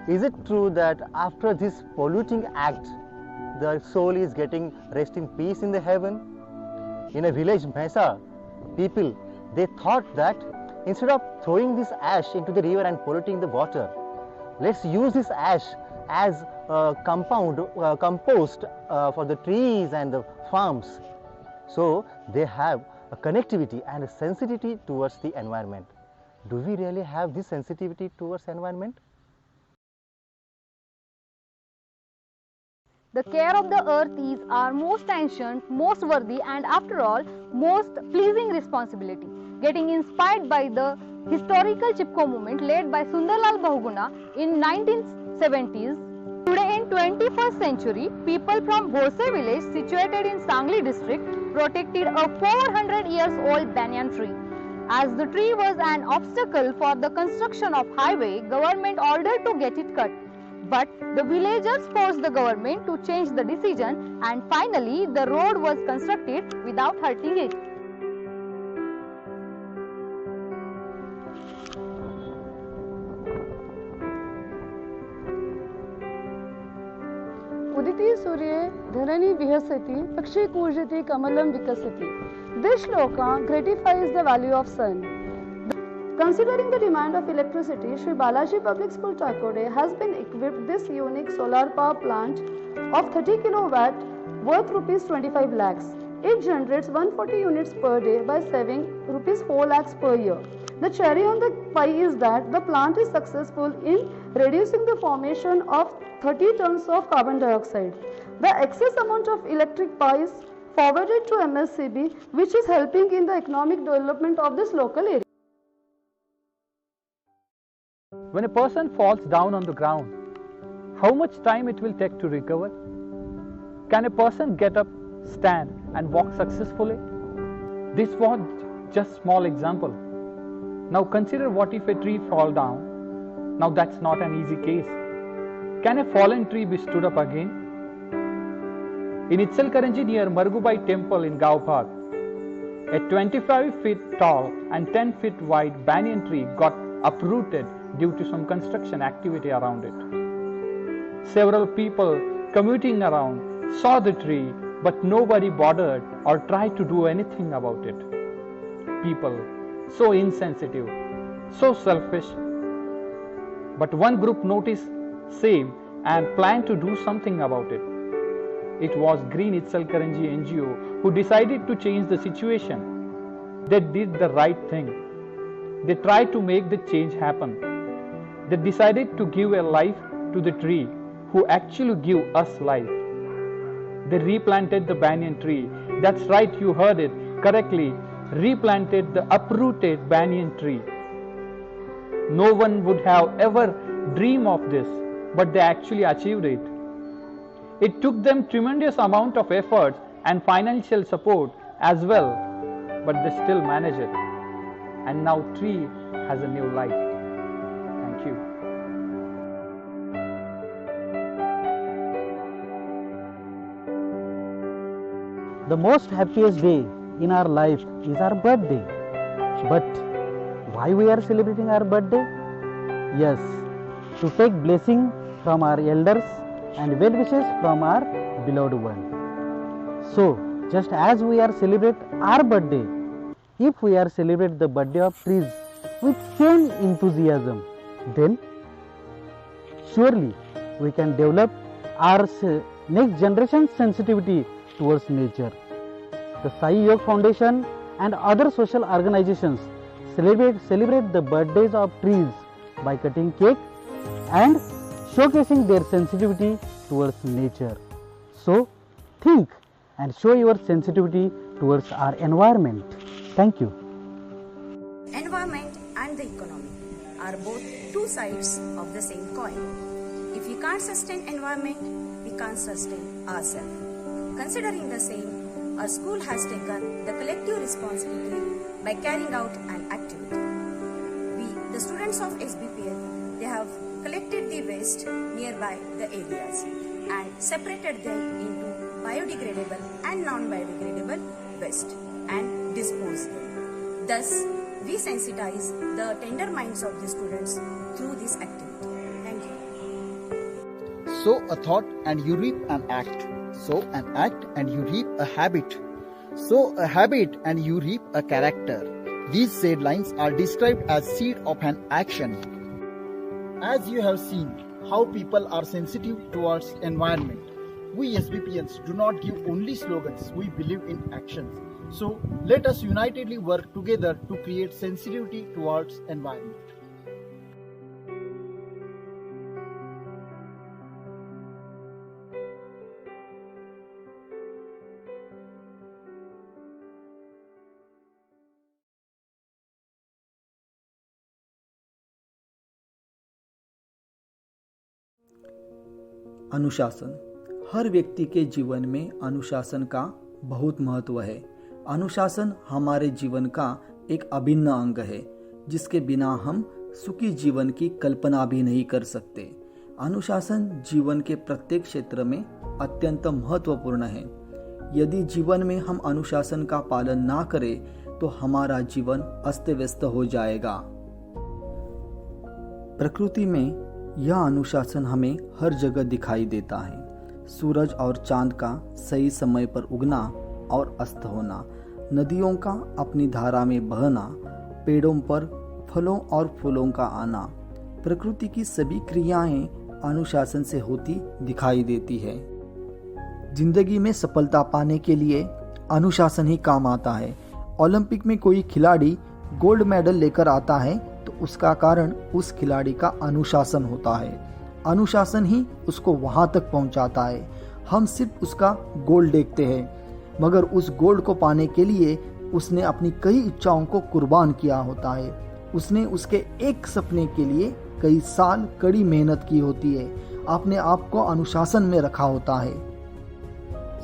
is it true that after this polluting act, the soul is getting rest in peace in the heaven? In a village, Mesa, people, they thought that instead of throwing this ash into the river and polluting the water, let's use this ash as a compost for the trees and the farms. So they have a connectivity and a sensitivity towards the environment. Do we really have this sensitivity towards environment? The care of the earth is our most ancient, most worthy and after all, most pleasing responsibility. Getting inspired by the historical Chipko movement led by Sundarlal Bahuguna in 1970s, today in 21st century, people from Bhose village situated in Sangli district protected a 400 years old banyan tree. As the tree was an obstacle for the construction of highway, government ordered to get it cut. But the villagers forced the government to change the decision and finally the road was constructed without hurting it. Uditi Surye Dharani Vihasati Pakshi Kujati Kamalam Vikasati. This shloka gratifies the value of sun. Considering the demand of electricity, Sri Balaji Public School Chakode has been equipped this unique solar power plant of 30 kilowatt worth rupees 25 lakhs. It generates 140 units per day by saving rupees 4 lakhs per year. The cherry on the pie is that the plant is successful in reducing the formation of 30 tons of carbon dioxide. The excess amount of electric power is forwarded to MSCB, which is helping in the economic development of this local area. When a person falls down on the ground, how much time it will take to recover? Can a person get up, stand and walk successfully? This was just small example. Now consider what if a tree fall down. Now that's not an easy case. Can a fallen tree be stood up again? In Ichalkaranji near Margubai temple in Gaupag, a 25 feet tall and 10 feet wide banyan tree got uprooted due to some construction activity around it. Several people commuting around saw the tree, but nobody bothered or tried to do anything about it. People so insensitive, so selfish. But one group noticed same and planned to do something about it. It was Green Ichalkaranji NGO who decided to change the situation. They did the right thing. They tried to make the change happen. They decided to give a life to the tree who actually give us life. They replanted the banyan tree. That's right, you heard it correctly. Replanted the uprooted banyan tree. No one would have ever dreamed of this, but they actually achieved it. It took them tremendous amount of effort and financial support as well, but they still managed it. And now tree has a new life. Thank you. The most happiest day in our life is our birthday. But why we are celebrating our birthday? Yes, to take blessing from our elders and well wishes from our beloved one. So, just as we are celebrating our birthday, if we are celebrating the birthday of trees with same enthusiasm, then surely we can develop our next generation sensitivity towards nature. The Sai Yoga Foundation and other social organizations celebrate the birthdays of trees by cutting cake and showcasing their sensitivity towards nature. So, think and show your sensitivity towards our environment. Thank you. Environment and the economy are both two sides of the same coin. If we can't sustain environment, we can't sustain ourselves. Considering the same, our school has taken the collective responsibility by carrying out an activity. We, the students of SBPL, they have collected the waste nearby the areas and separated them into biodegradable and non-biodegradable waste and disposed them. Thus, we sensitize the tender minds of the students through this activity. Thank you. Sow a thought and you reap an act. Sow an act and you reap a habit. Sow a habit and you reap a character. These said lines are described as seed of an action. As you have seen how people are sensitive towards environment, we SBPians do not give only slogans, we believe in actions. So let us unitedly work together to create sensitivity towards environment. अनुशासन। हर व्यक्ति के जीवन में अनुशासन का बहुत महत्व है। अनुशासन हमारे जीवन का एक अभिन्न अंग है, जिसके बिना हम सुखी जीवन की कल्पना भी नहीं कर सकते। अनुशासन जीवन के प्रत्येक क्षेत्र में अत्यंत महत्वपूर्ण है। यदि जीवन में हम अनुशासन का पालन ना करें तो हमारा जीवन अस्त व्यस्त हो जाएगा। प्रकृति में यह अनुशासन हमें हर जगह दिखाई देता है। सूरज और चांद का सही समय पर उगना और अस्त होना, नदियों का अपनी धारा में बहना, पेड़ों पर फलों और फूलों का आना, प्रकृति की सभी क्रियाएं अनुशासन से होती दिखाई देती है। जिंदगी में सफलता पाने के लिए अनुशासन ही काम आता है। ओलंपिक में कोई खिलाड़ी गोल्ड मेडल लेकर आता है तो उसका कारण उस खिलाड़ी का अनुशासन होता है। अनुशासन ही उसको वहां तक पहुंचाता है। हम सिर्फ उसका गोल्ड देखते हैं, मगर उस गोल्ड को पाने के लिए उसने अपनी कई इच्छाओं को कुर्बान किया होता है। उसने उसके एक सपने के लिए कई साल कड़ी मेहनत की होती है, अपने आप को अनुशासन में रखा होता है।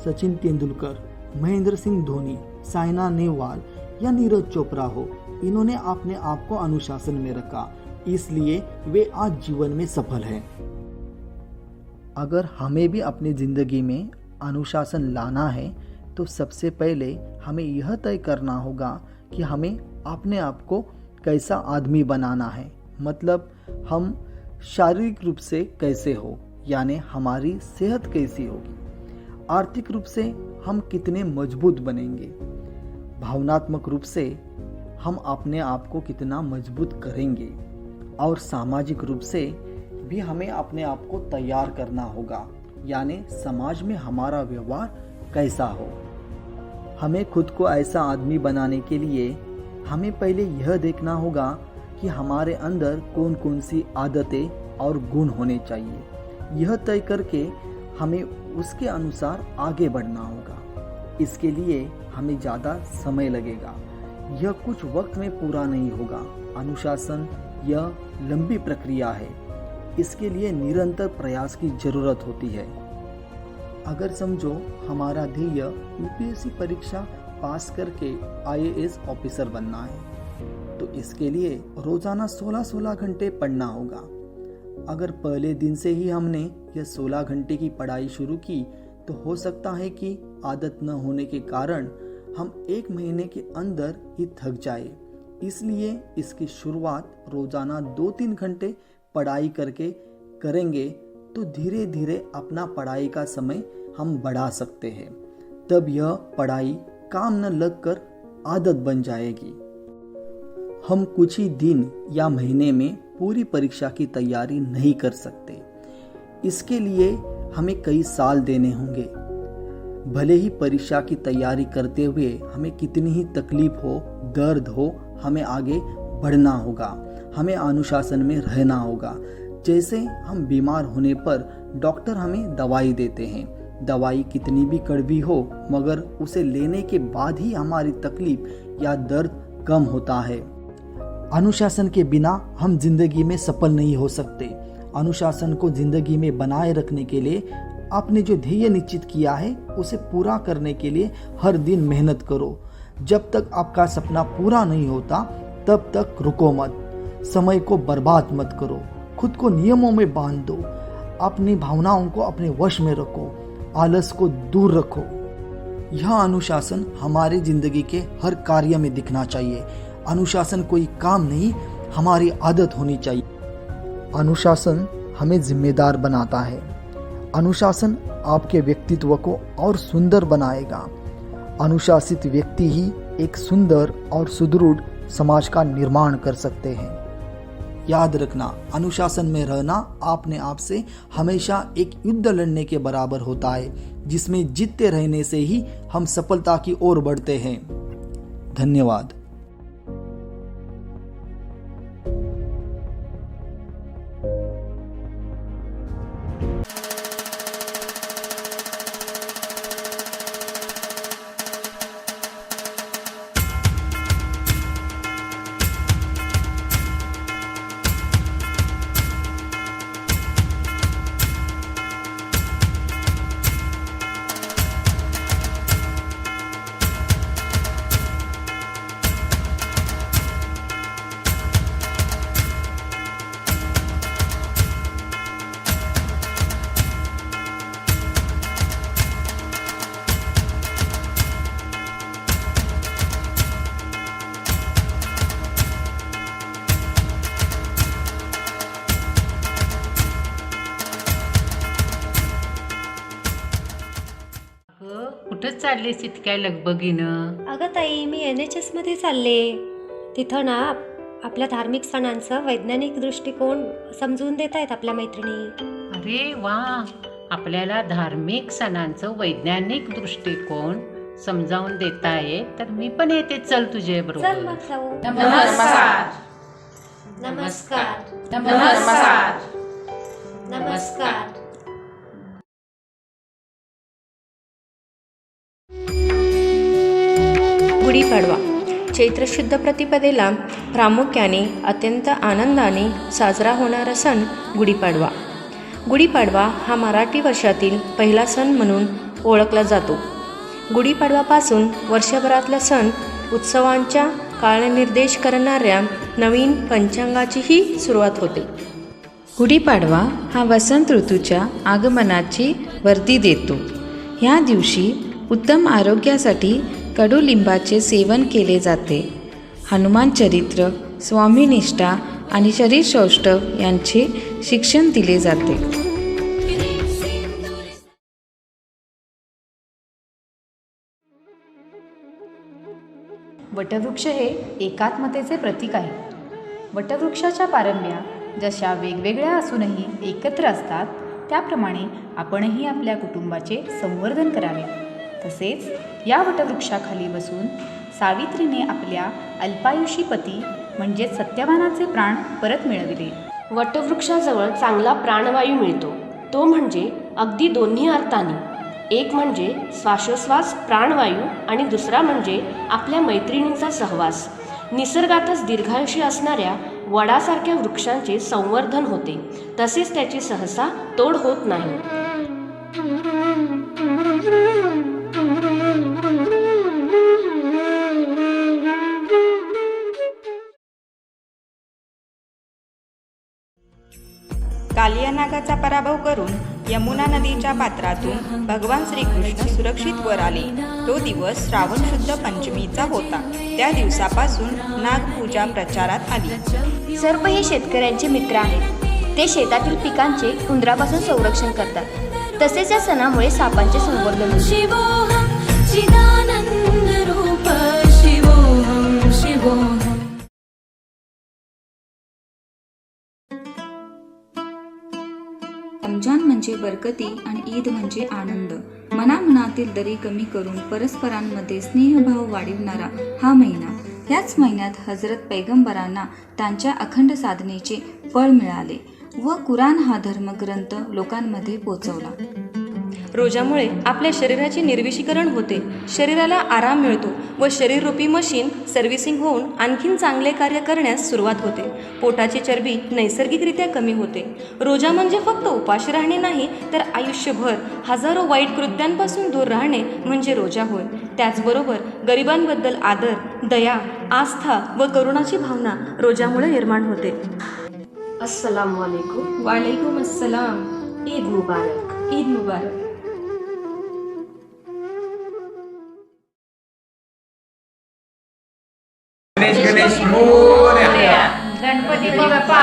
सचिन तेंदुलकर, महेंद्र सिंह धोनी, साइना नेहवाल या नीरज चोपड़ा हो, इन्होंने अपने आप को अनुशासन में रखा, इसलिए वे आज जीवन में सफल हैं। अगर हमें भी अपनी जिंदगी में अनुशासन लाना है तो सबसे पहले हमें यह तय करना होगा कि हमें अपने आप को कैसा आदमी बनाना है। मतलब हम शारीरिक रूप से कैसे हो, यानी हमारी सेहत कैसी होगी। आर्थिक रूप से हम कितने मजबूत बनेंगे। भावनात्मक रूप से हम अपने आप को कितना मजबूत करेंगे। और सामाजिक रूप से भी हमें अपने आप को तैयार करना होगा, यानी समाज में हमारा व्यवहार कैसा हो। हमें खुद को ऐसा आदमी बनाने के लिए हमें पहले यह देखना होगा कि हमारे अंदर कौन कौन सी आदतें और गुण होने चाहिए। यह तय करके हमें उसके अनुसार आगे बढ़ना होगा। इसके लिए हमें ज़्यादा समय लगेगा, यह कुछ वक्त में पूरा नहीं होगा। अनुशासन यह लंबी प्रक्रिया है, इसके लिए निरंतर प्रयास की जरूरत होती है। अगर समझो हमारा ध्येय यूपीएससी परीक्षा पास करके आईएएस ऑफिसर बनना है, तो इसके लिए रोजाना 16-16 घंटे पढ़ना होगा। अगर पहले दिन से ही हमने यह 16 घंटे की पढ़ाई शुरू की तो हो सकता है कि आदत न होने के कारण हम 1 महीने के अंदर ही थक जाए। इसलिए इसकी शुरुआत रोजाना 2-3 घंटे पढ़ाई करके करेंगे तो धीरे धीरे अपना पढ़ाई का समय हम बढ़ा सकते हैं। तब यह पढ़ाई काम न लगकर आदत बन जाएगी। हम कुछ ही दिन या महीने में पूरी परीक्षा की तैयारी नहीं कर सकते। इसके लिए हमें कई साल देने होंगे। भले ही परीक्षा की तैयारी करते हुए हमें कितनी ही तकलीफ हो, दर्द हो, हमें आगे बढ़ना होगा। हमें अनुशासन में रहना होगा। जैसे हम बीमार होने पर डॉक्टर हमें दवाई देते हैं। दवाई कितनी भी कड़वी हो, मगर उसे लेने के बाद ही हमारी तकलीफ या दर्द कम होता है। अनुशासन के बिना हम जिंदगी में सफल नहीं हो सकते। अनुशासन को जिंदगी में बनाए रखने के लिए आपने जो ध्येय निश्चित किया है उसे पूरा करने के लिए हर दिन मेहनत करो। जब तक आपका सपना पूरा नहीं होता तब तक रुको मत। समय को बर्बाद मत करो। खुद को नियमों में बांध दो, अपनी भावनाओं को अपने वश में रखो, आलस को दूर रखो। यह अनुशासन हमारी जिंदगी के हर कार्य में दिखना चाहिए। अनुशासन कोई काम नहीं, हमारी आदत होनी चाहिए। अनुशासन हमें जिम्मेदार बनाता है। अनुशासन आपके व्यक्तित्व को और सुंदर बनाएगा। अनुशासित व्यक्ति ही एक सुंदर और सुदृढ़ समाज का निर्माण कर सकते हैं। याद रखना, अनुशासन में रहना अपने आप से हमेशा एक युद्ध लड़ने के बराबर होता है, जिसमें जीतते रहने से ही हम सफलता की ओर बढ़ते हैं। धन्यवाद। कुठं चाललेस इतक्या लगबगीनं? अगं ताई, मी NHS मध्ये चालले. तिथं ना आपल्या धार्मिक सणांचा वैज्ञानिक दृष्टिकोन समजून देत आहेत आपल्या मैत्रिणी. अरे वा, आपल्याला धार्मिक सणांचं वैज्ञानिक दृष्टिकोन समजावून देताय, तर मी पण येते. चल तुझ्या बरोबर. चल मग जाऊ. नमस्कार. नमस्कार. नमस्कार. नमस्कार. गुढीपाडवा चैत्र शुद्ध प्रतिपदेला प्रामुख्याने अत्यंत आनंदाने साजरा होणारा सण गुढीपाडवा. गुढीपाडवा हा मराठी वर्षातील पहिला सण म्हणून ओळखला जातो. गुढीपाडवापासून वर्षभरातला सण उत्सवांच्या काळनिर्देश करणाऱ्या नवीन पंचांगाचीही सुरुवात होते. गुढीपाडवा हा वसंत ऋतूच्या आगमनाची वर्दी देतो. ह्या दिवशी उत्तम आरोग्यासाठी कडुलिंबाचे सेवन केले जाते. हनुमान चरित्र, स्वामीनिष्ठा आणि शरीर सौष्ठव यांचे शिक्षण दिले जाते. वटवृक्ष हे एकात्मतेचे प्रतीक आहे. वटवृक्षाच्या पारंब्या जशा वेगवेगळ्या असूनही एकत्र असतात, त्याप्रमाणे आपणही आपल्या कुटुंबाचे संवर्धन करावे. तसेच या वटवृक्षाखाली बसून सावित्रीने आपल्या अल्पायुषी पती म्हणजे सत्यवानाचे प्राण परत मिळविले. वटवृक्षाजवळ चांगला प्राणवायू मिळतो, तो म्हणजे अगदी दोन्ही अर्थाने. एक म्हणजे श्वासोश्वास प्राणवायू आणि दुसरा म्हणजे आपल्या मैत्रिणींचा सहवास. निसर्गातच दीर्घायुषी असणाऱ्या वडासारख्या वृक्षांचे संवर्धन होते, तसेच त्याची सहसा तोड होत नाही. कालिया नागाचा पराभव करून यमुना नदीच्या पात्रातून भगवान श्रीकृष्ण सुरक्षित वर आले. तो दिवस श्रावण शुद्ध पंचमीचा होता. त्या दिवसापासून नागपूजा प्रचारात आली. सर्प हे शेतकऱ्यांचे मित्र आहेत. ते शेतातील पिकांचे उंदरापासून संरक्षण करतात. तसेच या सणामुळे सापांचे संवर्धन होते. शिवोहम चिदानंद रूप शिवोहम शिवोहम. रमजान म्हणजे बरकती आणि ईद म्हणजे आनंद. मनामनातील दरी कमी करून परस्परांमध्ये स्नेहभाव वाढविणारा हा महिना. याच महिन्यात हजरत पैगंबरांना त्यांच्या अखंड साधनेचे फळ मिळाले व कुराण हा धर्मग्रंथ लोकांमध्ये पोचवला. रोजामुळे आपल्या शरीराचे निर्विषीकरण होते, शरीराला आराम मिळतो व शरीररूपी मशीन सर्व्हिसिंग होऊन आणखीन चांगले कार्य करण्यास सुरुवात होते. पोटाची चरबी नैसर्गिकरित्या कमी होते. रोजा म्हणजे फक्त उपाशी राहणे नाही, तर आयुष्यभर हजारो वाईट कृत्यांपासून दूर राहणे म्हणजे रोजा होय. त्याचबरोबर गरिबांबद्दल आदर, दया, आस्था व करुणाची भावना रोजामुळे निर्माण होते. अस्सलामु अलैकुम। वालेकुम अस्सलाम। ईद मुबारक। ईद मुबारक। गणपती बाप्पा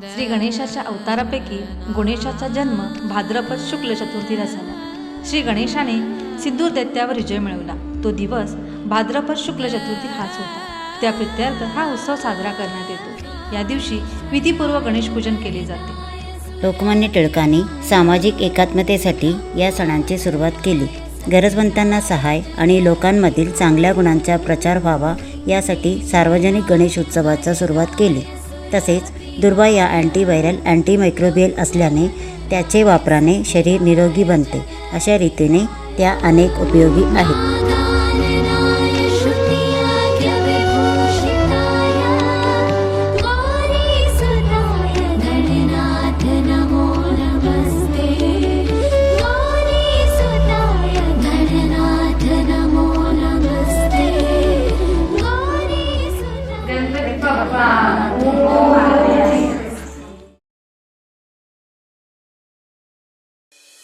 श्री गणेशाच्या अवतारापैकी गणेशाचा जन्म भाद्रपद शुक्ल चतुर्थीला झाला. श्री गणेशाने सिंदूर दैत्यावर विजय मिळवला. तो दिवस भाद्रपद शुक्ल चतुर्थी हाच होता. त्या प्रित्यर्थ हा उत्सव साजरा करण्यात येतो. या दिवशी विधिपूर्वक गणेशपूजन केले जाते. लोकमान्य टिळकांनी सामाजिक एकात्मतेसाठी या सणांची सुरुवात केली. गरजवंतांना सहाय आणि लोकांमधील चांगल्या गुणांचा प्रचार व्हावा यासाठी सार्वजनिक गणेश उत्सवाचा सुरुवात केली. तसेच दुर्वा या अँटीव्हायरल अँटीमायक्रोबियल असल्याने त्याचे वापराने शरीर निरोगी बनते. अशा रीतीने त्या अनेक उपयोगी आहेत.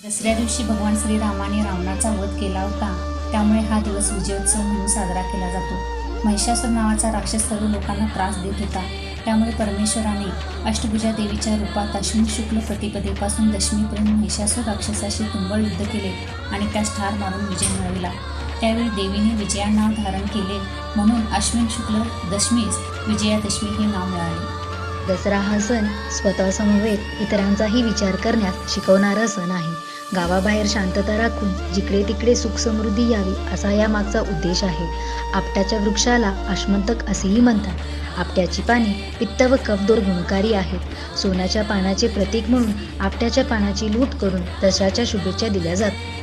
दसऱ्या दिवशी भगवान श्रीरामाने रावणाचा वध केला होता. त्यामुळे हा दिवस विजयोत्सव म्हणून साजरा केला जातो. महिषासूर नावाचा राक्षस सर्व लोकांना त्रास देत होता. त्यामुळे परमेश्वराने अष्टभुजा देवीच्या रूपात अश्विन शुक्ल प्रतिपदेपासून दशमीपर्यंत महिषासूर राक्षसाशी तुंबळ युद्ध केले आणि त्यास ठार मारून विजय मिळविला. त्यावेळी देवीने विजया नाव धारण केले म्हणून अश्विन शुक्ल दशमीस विजयादशमी हे नाव मिळाले. दसरा हा सण स्वतःसमवेत इतरांचाही विचार करण्यास शिकवणारा सण आहे. गावाबाहेर शांतता राखून जिकडे तिकडे सुख समृद्धी यावी असा या मागचा उद्देश आहे. आपट्याच्या वृक्षाला आश्मंतक असेही म्हणतात. आपट्याची पाने पित्त व कफदोर गुणकारी आहेत. सोन्याच्या पानाचे प्रतीक म्हणून आपट्याच्या पानाची लूट करून दसऱ्याच्या शुभेच्छा दिल्या जातात.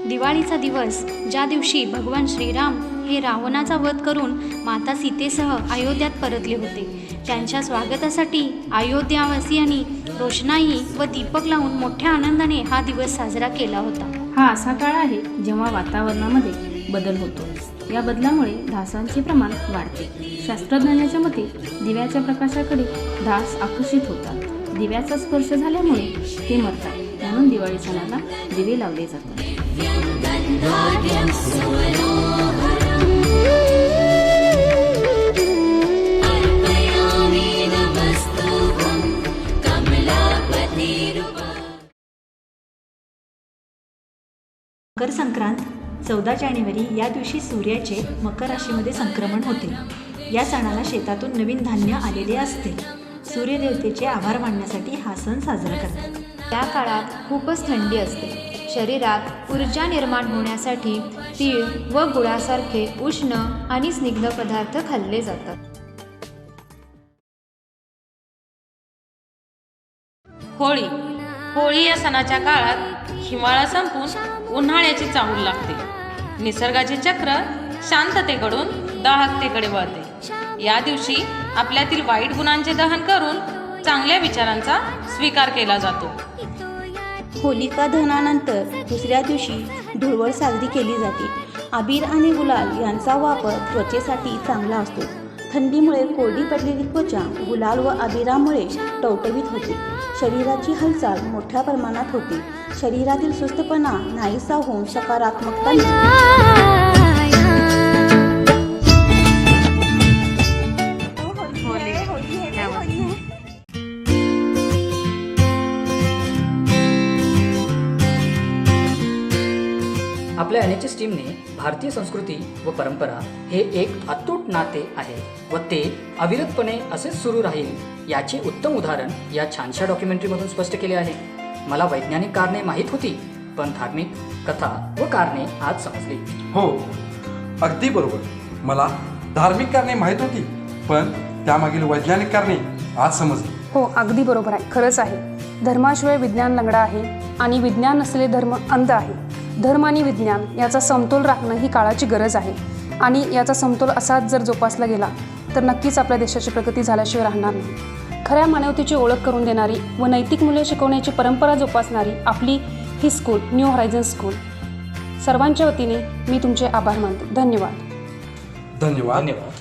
दिवाळीचा दिवस, ज्या दिवशी भगवान श्रीराम हे रावणाचा वध करून माता सीतेसह अयोध्यात परतले होते, त्यांच्या स्वागतासाठी अयोध्यावासियांनी रोषणाई व दीपक लावून मोठ्या आनंदाने हा दिवस साजरा केला होता. हा असा काळ आहे जेव्हा वातावरणामध्ये बदल होतो. या बदलामुळे डासांचे प्रमाण वाढते. शास्त्रज्ञांच्या मते दिव्याच्या प्रकाशाकडे डास आकर्षित होतात. दिव्याचा स्पर्श झाल्यामुळे ते मरतात. म्हणून दिवाळी सणाला दिवे लावले जातात. मकर संक्रांत 14 जानेवारी या दिवशी सूर्याचे मकर राशीमध्ये संक्रमण होते. या सणाला शेतातून नवीन धान्य आलेले असते. सूर्यदेवतेचे आभार मानण्यासाठी हा सण साजरा करतात. त्या काळात खूपच थंडी असते. शरीरात ऊर्जा निर्माण होण्यासाठी तीळ व गुळासारखे उष्ण आणि स्निग्ध पदार्थ खाल्ले जातात. होळी. होळी या सणाच्या काळात हिवाळा संपून उन्हाळ्याची चाहूल लागते. निसर्गाचे चक्र शांततेकडून दाहकतेकडे वळते. या दिवशी आपल्यातील वाईट गुणांचे दहन करून चांगल्या विचारांचा स्वीकार केला जातो. होलिका दहनानंतर दुसऱ्या दिवशी धुळवड साजरी केली जाते. अबीर आणि गुलाल यांचा वापर त्वचेसाठी चांगला असतो. थंडीमुळे कोरडी पडलेली त्वचा गुलाल व अबीरामुळे टवटवीत होते. शरीराची हालचाल मोठ्या प्रमाणात होते. शरीरातील सुस्तपणा नाहीसा होऊन सकारात्मकता आपल्या NHS टीमने भारतीय संस्कृती व परंपरा हे एक अतूट नाते आहे व ते अविरतपणे असेच सुरू राहील याचे उत्तम उदाहरण या छानशा डॉक्युमेंटरीमधून स्पष्ट केले आहे. मला वैज्ञानिक कारणे माहीत होती, पण धार्मिक कथा व कारणे आज समजली. हो, अगदी बरोबर. मला धार्मिक कारणे माहीत होती, पण त्यामागील वैज्ञानिक कारणे आज समजली. हो, अगदी बरोबर आहे. खरंच आहे. धर्माशिवाय विज्ञान लंगडा आहे आणि विज्ञान नसलेले धर्म अंध आहे. धर्म आणि विज्ञान याचा समतोल राखणं ही काळाची गरज आहे आणि याचा समतोल असाच जर जोपासला गेला तर नक्कीच आपल्या देशाची प्रगती झाल्याशिवाय राहणार नाही. खऱ्या मानवतेची ओळख करून देणारी व नैतिक मूल्ये शिकवण्याची परंपरा जोपासणारी आपली ही स्कूल न्यू हॉरायझन स्कूल. सर्वांच्या वतीने मी तुमचे आभार मानते. धन्यवाद. धन्यवाद.